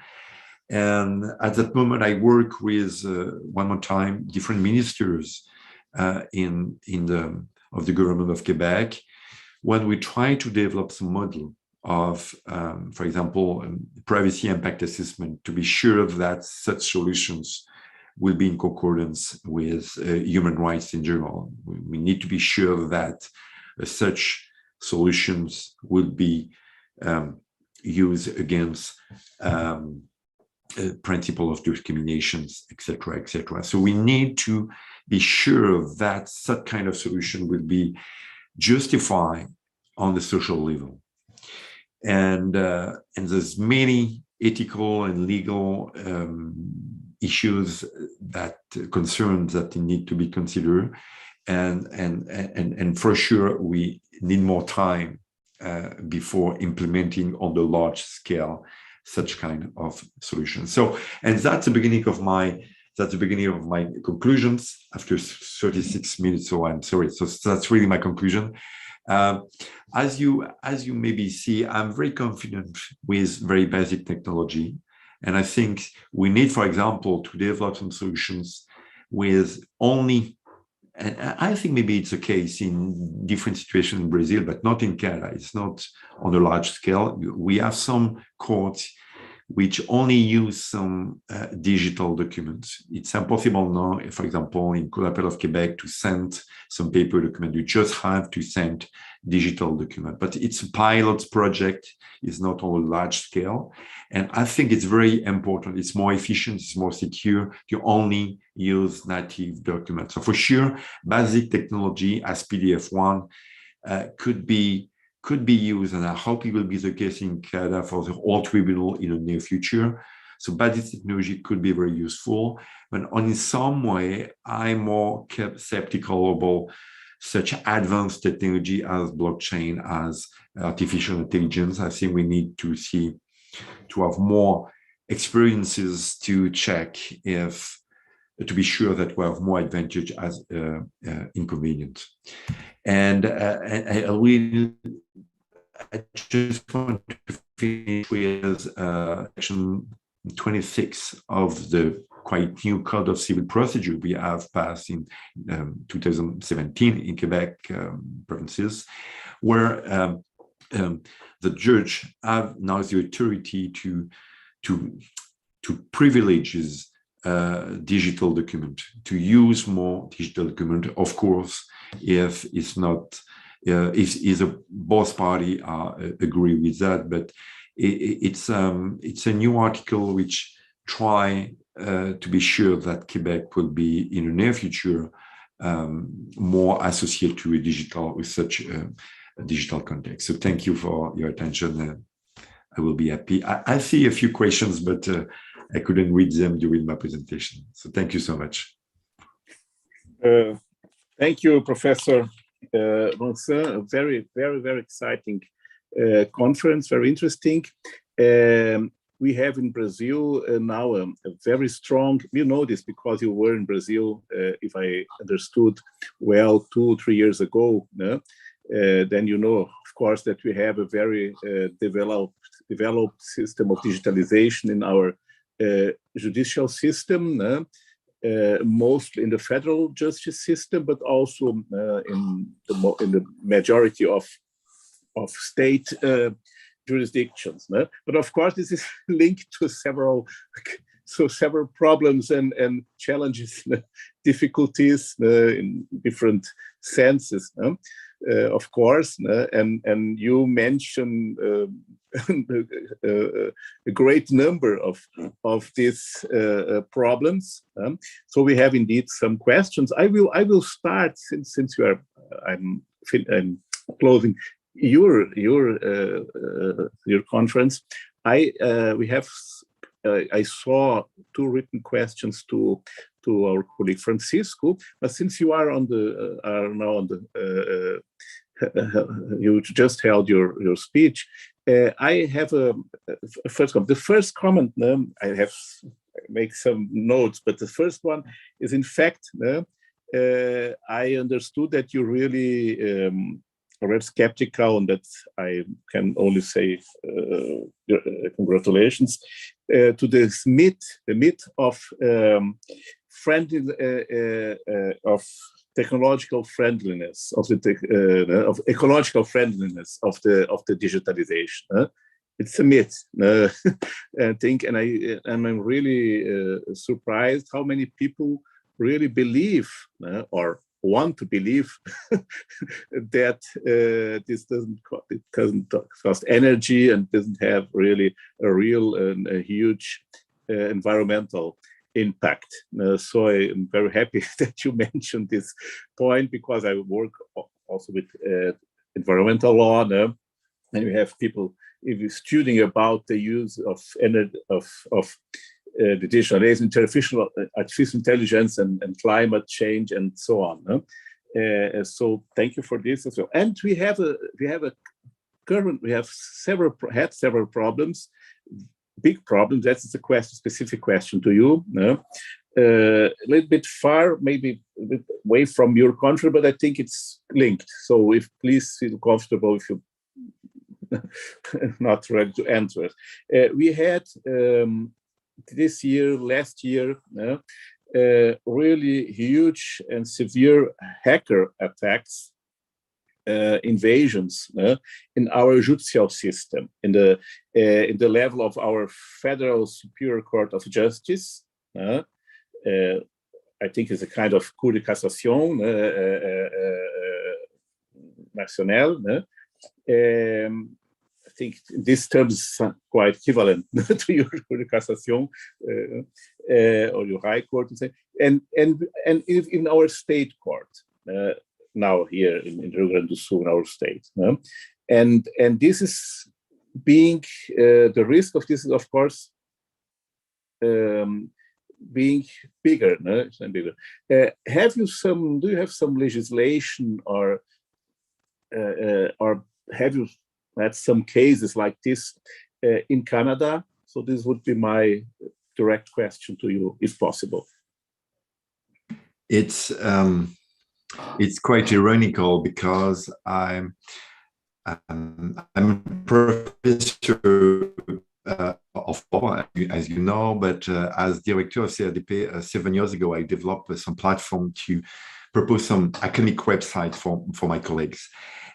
And at that moment, I work with one more time different ministers of the government of Quebec when we try to develop some model of, for example, privacy impact assessment to be sure that such solutions will be in concordance with human rights in general. We need to be sure that such solutions will be used against principle of discriminations, etc., etc. So we need to be sure that such kind of solution will be justified on the social level. And there's many ethical and legal issues that concerns that need to be considered, and for sure we need more time before implementing on the large scale such kind of solutions. So, and that's the beginning of my conclusions after 36 minutes. So I'm sorry. So that's really my conclusion. As you maybe see, I'm very confident with very basic technology. And I think we need, for example, to develop some solutions with only, and I think maybe it's a case in different situations in Brazil, but not in Canada. It's not on a large scale. We have some courts which only use some digital documents. It's impossible now, for example, in Cour d'appel of Quebec to send some paper document. You just have to send digital document. But it's a pilot project. It's not on a large scale. And I think it's very important. It's more efficient. It's more secure to only use native documents. So for sure, basic technology as PDF1 could be used, and I hope it will be the case in Canada for the whole tribunal in the near future. So basic technology could be very useful, but in some way, I'm more skeptical about such advanced technology as blockchain, as artificial intelligence. I think we need to have more experiences to check to be sure that we have more advantage as inconvenience. And I just want to finish with section 26 of the quite new Code of Civil Procedure we have passed in 2017 in Quebec provinces, where the judge have now the authority to privileges digital document, to use more digital document, of course, if it's not, if both parties agree with that. But it's a new article which try to be sure that Quebec will be in the near future more associated to a digital, with such a digital context. So thank you for your attention. I will be happy. I see a few questions, but I couldn't read them during my presentation. So thank you so much. Thank you, Professor Vincent. A very, very, very exciting conference, very interesting. We have in Brazil now a very strong, you know this because you were in Brazil, if I understood well, 2-3 years ago, no? Then you know, of course, that we have a very developed system of digitalization in our judicial system, mostly in the federal justice system, but also in the majority of state jurisdictions. But of course, this is linked to several problems and challenges, difficulties in different senses. Of course, and you mentioned a great number of these problems. So we have indeed some questions. I will start since you are I'm closing your conference. I saw 2 written questions to our colleague Francisco, but since you are you just held your speech, I have a first comment. The first comment, I have make some notes, but the first one is in fact I understood that you really were skeptical, and that I can only say congratulations to this myth, the myth of of technological friendliness, of of ecological friendliness of the digitalization. It's a myth, I think, and I'm really surprised how many people really believe or want to believe that this doesn't cost energy and doesn't have really a real and a huge environmental impact. So I'm very happy that you mentioned this point, because I work also with environmental law, and we have people studying about the use of energy, of the digital age, artificial intelligence, and climate change, and so on. So thank you for this as well. And we have several problems, big problems. That's a specific question to you. A little bit far, maybe a bit away from your country, but I think it's linked. So please feel comfortable if you not ready to answer it. We had last year, really huge and severe hacker attacks, invasions in our judicial system, in the level of our Federal Superior Court of Justice. I think it's a kind of coup de cassation, national. I think these terms are quite equivalent to your coup de cassation or your high court, and in our state court now here in Rio Grande do Sul, in our state, and this is being the risk of this is, of course, being bigger, and bigger. Do you have some legislation, or have you had some cases like this in Canada? So this would be my direct question to you, if possible. It's quite ironical, because I'm a professor of law, as you know, but as director of CRDP 7 years ago, I developed some platform to propose some academic website for my colleagues,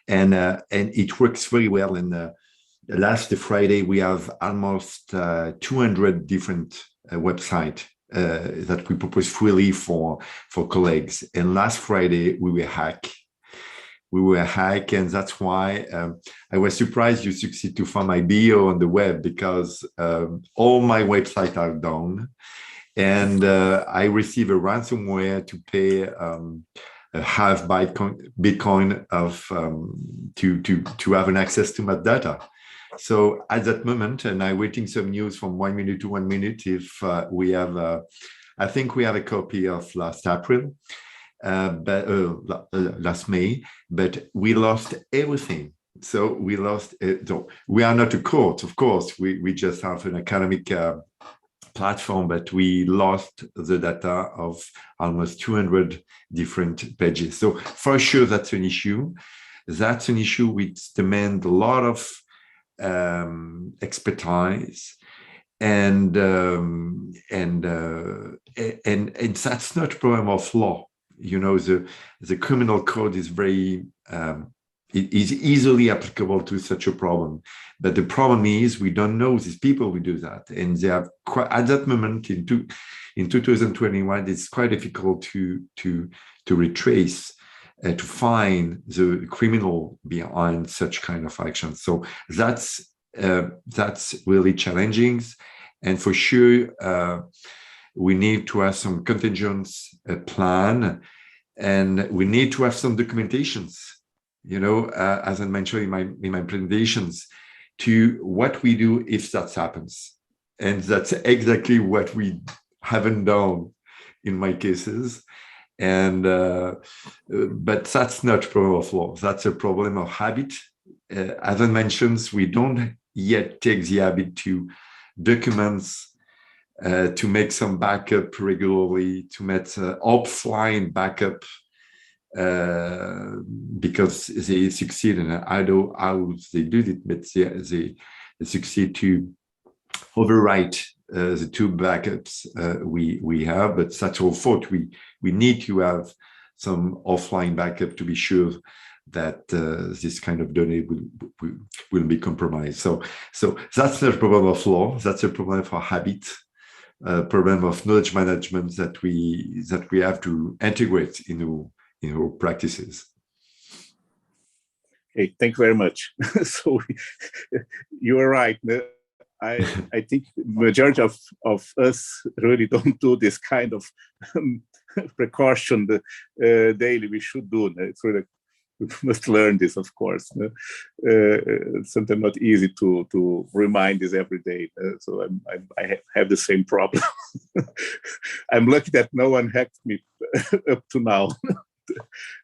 and it works very well. And last Friday we have almost 200 different websites that we propose freely for colleagues. And last Friday we were hacked. And that's why I was surprised you succeed to find my bio on the web, because all my websites are down, and I receive a ransomware to pay a half Bitcoin of to have an access to my data. So at that moment, and I'm waiting some news from 1 minute to 1 minute if we have, I think we have a copy of last April. But last May, but we lost everything. So we lost it. So we are not a court, of course. We just have an academic platform, but we lost the data of almost 200 different pages. So for sure, that's an issue. That's an issue which demands a lot of expertise, and that's not a problem of law. You know, the criminal code is very it is easily applicable to such a problem, but the problem is we don't know these people who do that, and they have quite, at that moment in 2021, it's quite difficult to retrace, to find the criminal behind such kind of action. So that's really challenging, and for sure. We need to have some contingency plan, and we need to have some documentations, you know, as I mentioned in my presentations, to what we do if that happens. And that's exactly what we haven't done in my cases. And but that's not a problem of law. That's a problem of habit. As I mentioned, we don't yet take the habit to document to make some backup regularly, to make offline backup, because they succeed, and I don't know how they do it, but they succeed to overwrite the two backups we have. But that's our fault. We need to have some offline backup to be sure that this kind of donate will be compromised. So that's the problem of law. That's a problem of our habit, problem of knowledge management that we have to integrate in our practices. Okay, thank you very much. So you are right. I think majority of us really don't do this kind of precaution daily. We should do. It's really, we must learn this, of course. It's sometimes not easy to remind this every day. So I have the same problem. I'm lucky that no one hacked me up to now.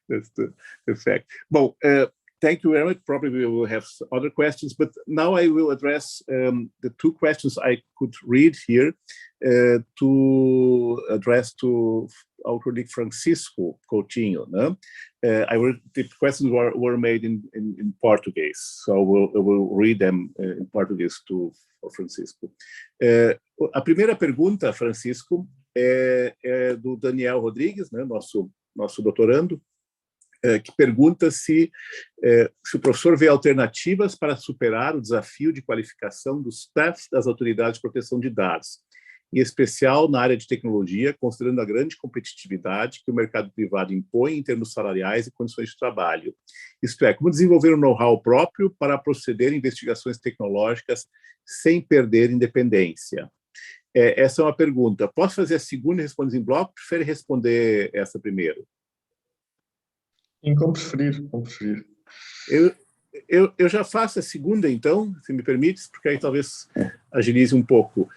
That's the fact. Well, thank you very much. Probably we will have other questions, but now I will address the two questions I could read here to address to our colleague Francisco Coutinho. No? The questions were made in Portuguese, so we'll read them in Portuguese to Francisco. A primeira pergunta, Francisco, é do Daniel Rodrigues, né, nosso doutorando, que pergunta se o professor vê alternativas para superar o desafio de qualificação dos staffs das autoridades de proteção de dados, em especial na área de tecnologia, considerando a grande competitividade que o mercado privado impõe em termos salariais e condições de trabalho. Isto é, como desenvolver um know-how próprio para proceder em investigações tecnológicas sem perder independência. Essa é uma pergunta. Posso fazer a segunda e responder em bloco? Prefere responder essa primeiro? Como preferir, como preferir. Eu já faço a segunda, então, se me permite, porque aí talvez agilize um pouco.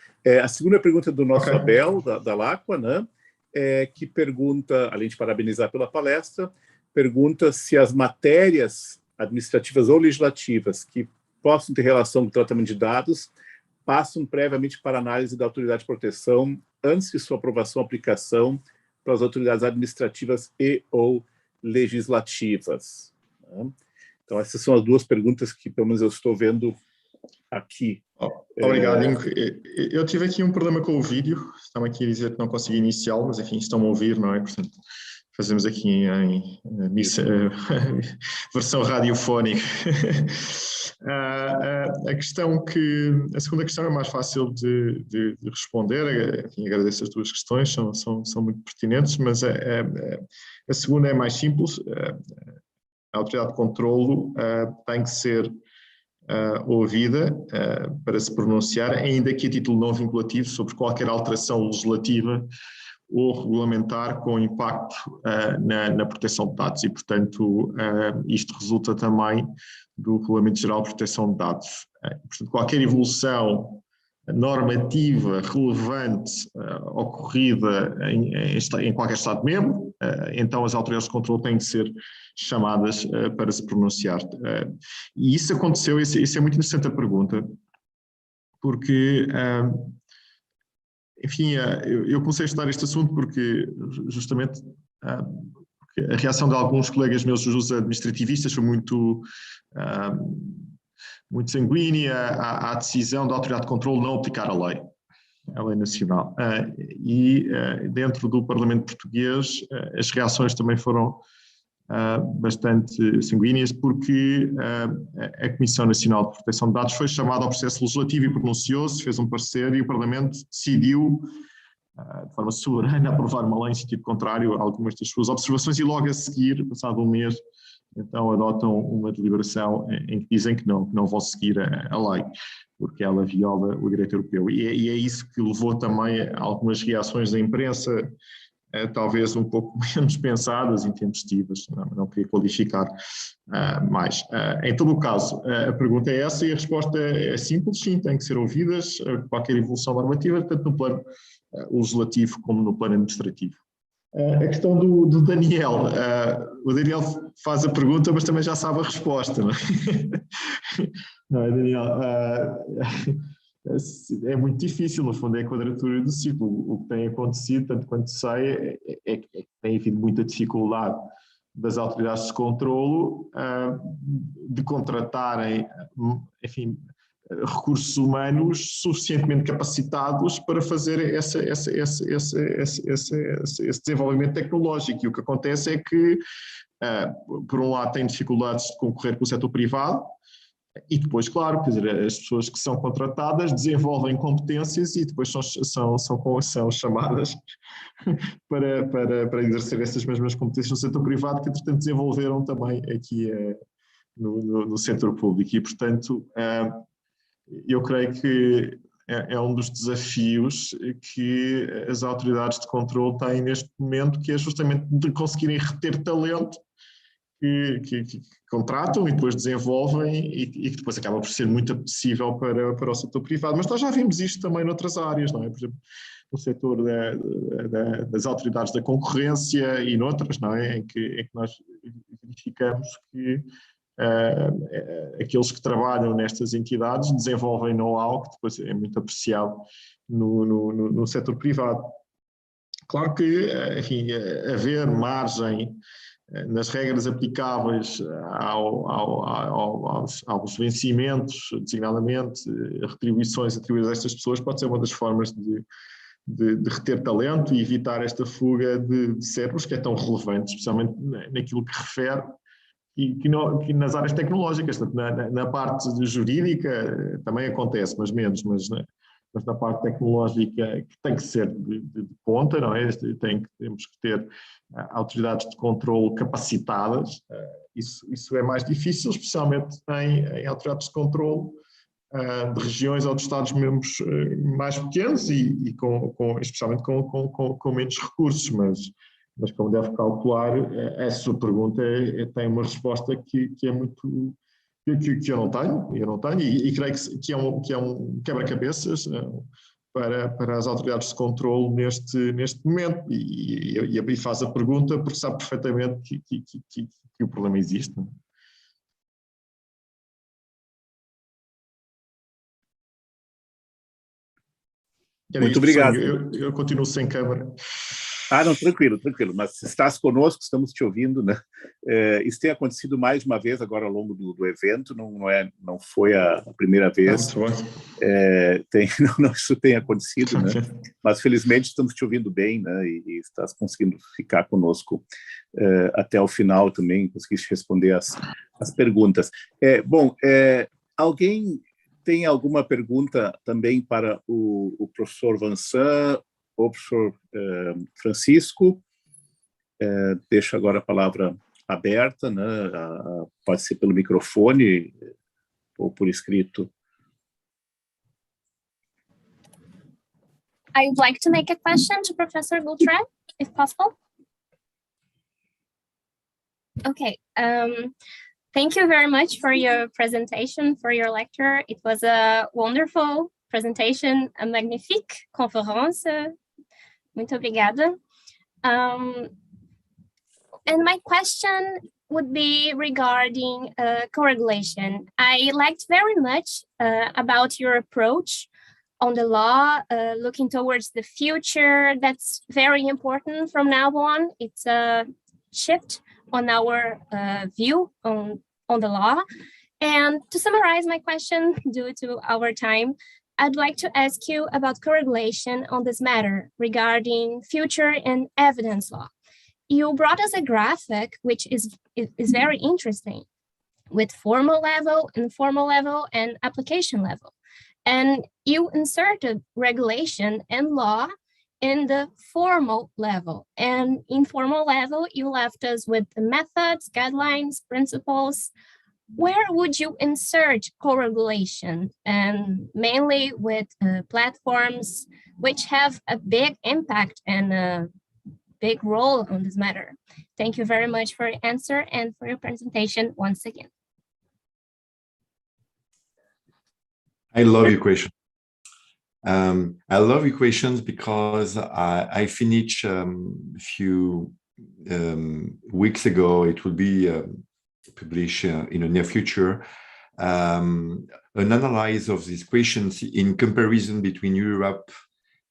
A segunda pergunta é do nosso Abel, da Lacqua, né? Que pergunta, além de parabenizar pela palestra, pergunta se as matérias administrativas ou legislativas que possam ter relação com o tratamento de dados passam previamente para análise da autoridade de proteção antes de sua aprovação ou aplicação para as autoridades administrativas e ou legislativas. Então, essas são as duas perguntas que, pelo menos, eu estou vendo aqui. Obrigado, Ingo. Eu tive aqui um problema com o vídeo. Estão aqui a dizer que não consegui iniciá-lo, mas, enfim, estão a ouvir, não é? Portanto, fazemos aqui em versão radiofónica. A segunda questão é mais fácil de responder. Enfim, agradeço as duas questões, são muito pertinentes, mas a segunda é mais simples. A autoridade de controlo tem que ser ouvida para se pronunciar, ainda que a título não vinculativo, sobre qualquer alteração legislativa ou regulamentar com impacto na proteção de dados. E, portanto, isto resulta também do Regulamento Geral de Proteção de Dados. Portanto, qualquer evolução normativa relevante ocorrida em qualquer Estado-membro, então as autoridades de controle têm que ser chamadas para se pronunciar. E isso aconteceu, isso é muito interessante a pergunta, porque, enfim, eu comecei a estudar este assunto porque, justamente, porque a reação de alguns colegas meus dos administrativistas foi muito sanguínea à decisão da autoridade de controle não aplicar a lei nacional. E dentro do Parlamento português as reações também foram bastante sanguíneas, porque a Comissão Nacional de Proteção de Dados foi chamada ao processo legislativo e pronunciou-se, fez um parecer e o Parlamento decidiu, de forma soberana, aprovar uma lei em sentido contrário a algumas das suas observações e logo a seguir, passado um mês, então adotam uma deliberação em que dizem que não vão seguir a lei, porque ela viola o direito europeu. E é isso que levou também a algumas reações da imprensa, talvez um pouco menos pensadas, intempestivas, não queria qualificar mais. Em todo o caso, a pergunta é essa e a resposta é simples, sim, tem que ser ouvidas qualquer evolução normativa, tanto no plano legislativo como no plano administrativo. A questão do Daniel, o Daniel faz a pergunta, mas também já sabe a resposta, não é? Não é, Daniel? é muito difícil, no fundo é a quadratura do ciclo. O que tem acontecido, tanto quanto sei, é que tem havido muita dificuldade das autoridades de controlo de contratarem, enfim, recursos humanos suficientemente capacitados para fazer esse desenvolvimento tecnológico. E o que acontece é que, por um lado, têm dificuldades de concorrer com o setor privado, e depois, claro, quer dizer, as pessoas que são contratadas desenvolvem competências e depois são chamadas para exercer essas mesmas competências no setor privado, que entretanto desenvolveram também aqui no setor público. E, portanto, eu creio que é um dos desafios que as autoridades de controle têm neste momento, que é justamente de conseguirem reter talento que contratam e depois desenvolvem e que depois acaba por ser muito apetecível para o setor privado. Mas nós já vimos isto também noutras áreas, não é? Por exemplo, no setor das autoridades da concorrência e noutras, não é? Em que nós verificamos que aqueles que trabalham nestas entidades desenvolvem know-how que depois é muito apreciado no setor privado. Claro que, enfim, haver margem nas regras aplicáveis aos vencimentos, designadamente, retribuições atribuídas a estas pessoas, pode ser uma das formas de reter talento e evitar esta fuga de cérebros, que é tão relevante, especialmente naquilo que refere, e que nas áreas tecnológicas, na parte jurídica também acontece, mas menos, mas na parte tecnológica que tem que ser de ponta, não é? Temos que ter autoridades de controle capacitadas. Isso é mais difícil, especialmente em autoridades de controle de regiões ou de Estados-membros mais pequenos e especialmente com menos recursos, mas como deve calcular, a sua pergunta tem uma resposta que é muito... que eu não tenho e creio que é um quebra-cabeças para as autoridades de controle neste momento e faz a pergunta porque sabe perfeitamente que o problema existe. Muito obrigado. Eu continuo sem câmara. Não, tranquilo, mas se estás conosco, estamos te ouvindo, né? Isso tem acontecido mais de uma vez agora ao longo do evento, não foi a primeira vez. Isso tem acontecido, né? Mas felizmente estamos te ouvindo bem, né? E estás conseguindo ficar conosco até o final também, conseguiste responder as perguntas. Alguém tem alguma pergunta também para o professor Vincent, o professor Francisco? Deixo agora a palavra aberta, né? Pode ser pelo microfone ou por escrito. I would like to make a question to Professor Gautrais, if possible. Okay. Thank you very much for your presentation, for your lecture. It was a wonderful presentation, a magnifique conférence. Muito obrigada. And my question would be regarding co-regulation. I liked very much about your approach on the law, looking towards the future. That's very important from now on. It's a shift on our view on the law. And to summarize my question, due to our time, I'd like to ask you about co-regulation on this matter regarding future and evidence law. You brought us a graphic, which is very interesting, with formal level, informal level, and application level. And you inserted regulation and law in the formal level. And informal level, you left us with the methods, guidelines, principles. Where would you insert co-regulation? And mainly with platforms which have a big impact and a big role on this matter. Thank you very much for your answer and for your presentation once again. I love your question. I love your questions because I finished a few weeks ago. It will be published in the near future. an analysis of these questions in comparison between Europe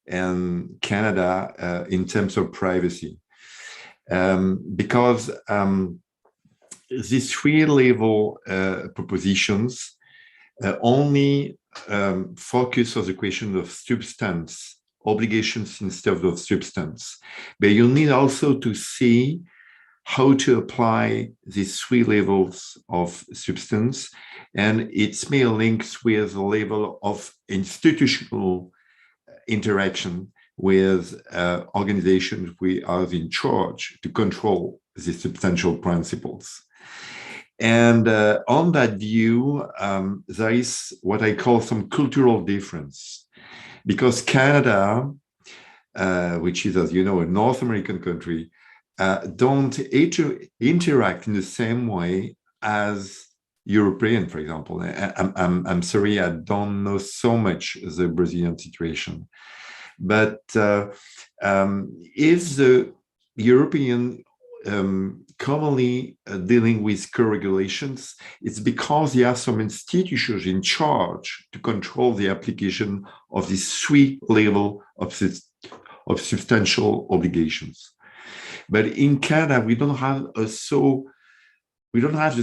and Canada in terms of privacy. Because these three-level propositions only focus on the question of substance, obligations instead of substance. But you need also to see how to apply these three levels of substance, and its may links with the level of institutional interaction with organizations we are in charge to control the substantial principles. And on that view, there is what I call some cultural difference, because Canada, which is, as you know, a North American country, don't interact in the same way as European, for example. I'm sorry, I don't know so much the Brazilian situation, but if the European commonly dealing with co-regulations, it's because they have some institutions in charge to control the application of these three levels of substantial obligations. But in Canada, we don't have the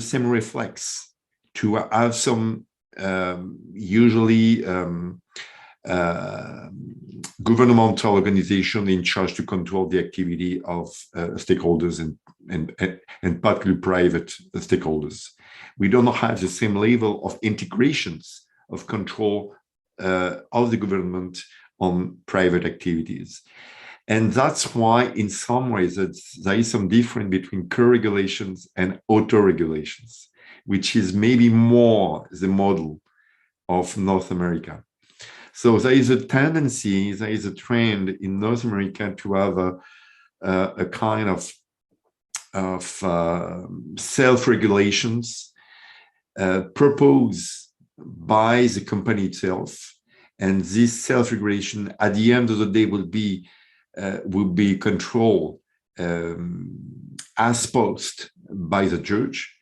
same reflex to have some usually governmental organization in charge to control the activity of stakeholders and particularly private stakeholders. We don't have the same level of integrations of control of the government on private activities. And that's why, in some ways, there is some difference between co-regulations and auto-regulations, which is maybe more the model of North America. So there is a tendency, there is a trend in North America to have a kind of self-regulations proposed by the company itself. And this self-regulation, at the end of the day, will be controlled as posed by the judge.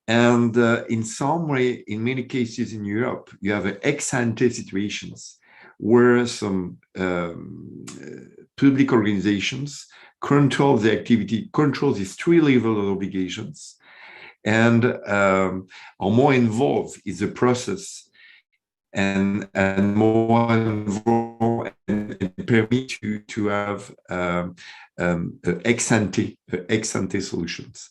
And in some way, in many cases in Europe, you have ex-ante situations where some public organizations control the activity, control these three levels of obligations, and are more involved in the process and more involved and permit you to have ex-ante solutions.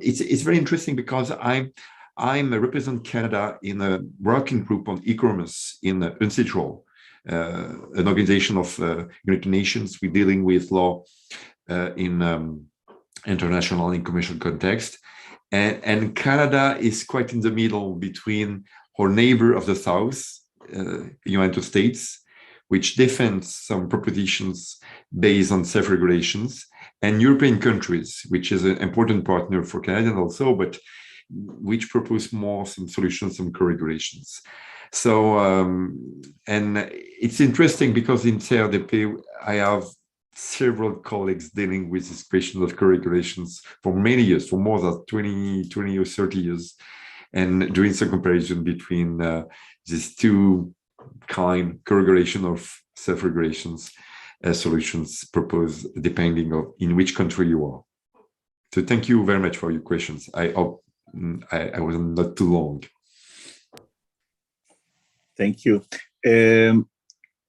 It's very interesting because I represent Canada in a working group on e-commerce in UNCITRAL, an organization of United Nations. We're dealing with law in international and commercial context. And Canada is quite in the middle between our neighbor of the South, United States, which defends some propositions based on self-regulations, and European countries, which is an important partner for Canada also, but which propose more some solutions, some co-regulations. So, and it's interesting because in CRDP, I have several colleagues dealing with this question of co-regulations for many years, for more than 20 or 30 years, and doing some comparison between these two kind co-regulation of self-regulations solutions proposed depending on in which country you are. So thank you very much for your questions. I hope I was not too long. Thank you.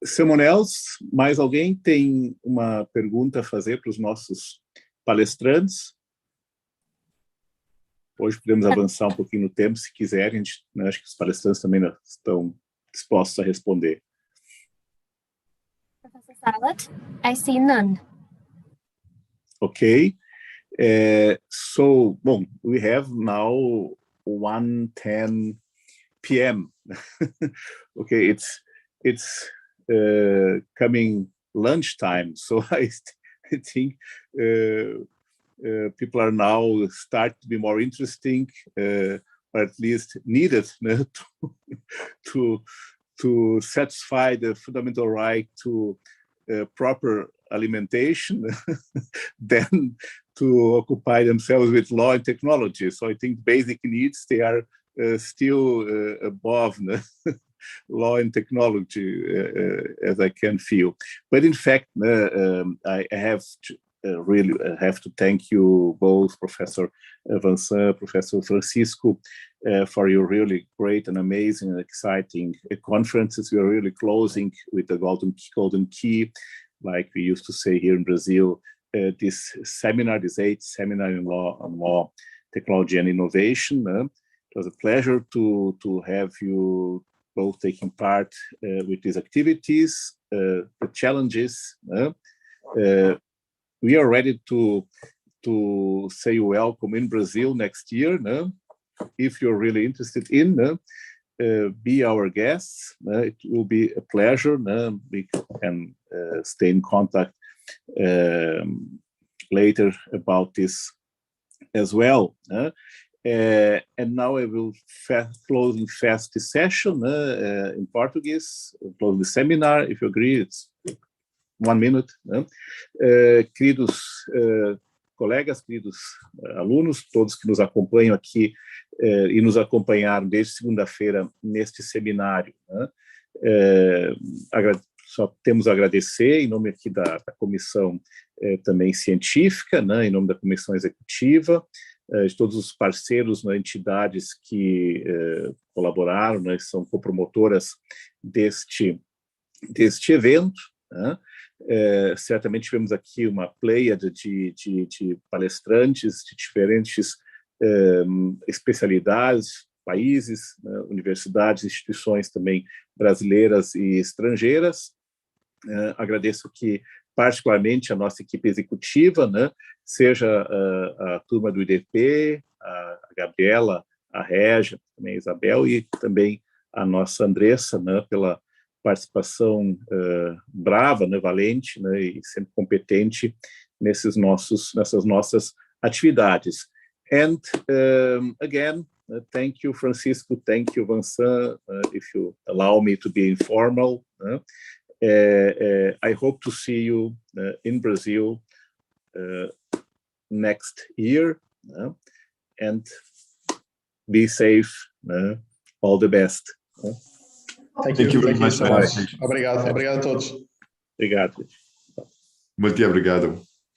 Someone else? Mais alguém tem uma pergunta a fazer para os nossos palestrantes? Hoje podemos avançar um pouquinho no tempo, se quiserem. Acho que os palestrantes também estão dispostos a responder. Professor Sarlet, I see none. Okay. So, well, we have now 1:10 p.m. Okay, it's coming lunchtime, so I think people are now start to be more interesting, or at least needed to satisfy the fundamental right to proper alimentation, then to occupy themselves with law and technology. So I think basic needs, they are still above law and technology, as I can feel. But in fact, I have to, really have to thank you both, Professor Vincent, Professor Francisco, for your really great and amazing and exciting conferences. We are really closing with the golden key, like we used to say here in Brazil. This seminar, this 8th seminar in law, technology and innovation. It was a pleasure to have you both taking part with these activities, the challenges. We are ready to say welcome in Brazil next year. If you're really interested in, be our guests. It will be a pleasure. We can stay in contact later about this as well. And now I will closing fast this session in Portuguese, close the seminar. If you agree, it's 1 minute. Queridos colegas, queridos alunos, todos que nos acompanham aqui e nos acompanharam desde segunda-feira neste seminário, só temos a agradecer em nome aqui da comissão também científica, em nome da comissão executiva, de todos os parceiros, entidades que colaboraram, são copromotoras deste evento. Certamente tivemos aqui uma pleiade de palestrantes de diferentes especialidades, países, universidades, instituições também brasileiras e estrangeiras. Agradeço aqui particularmente a nossa equipe executiva, seja a turma do IDP, a Gabriela, a Régia, também a Isabel e também a nossa Andressa, pela participação brava, valente, e sempre competente nessas nossas atividades. And again, thank you, Francisco, thank you, Vincent, if you allow me to be informal. I hope to see you in Brazil next year, and be safe. All the best. Thank you very much. So much. Obrigado a todos. Obrigado. Muito obrigado.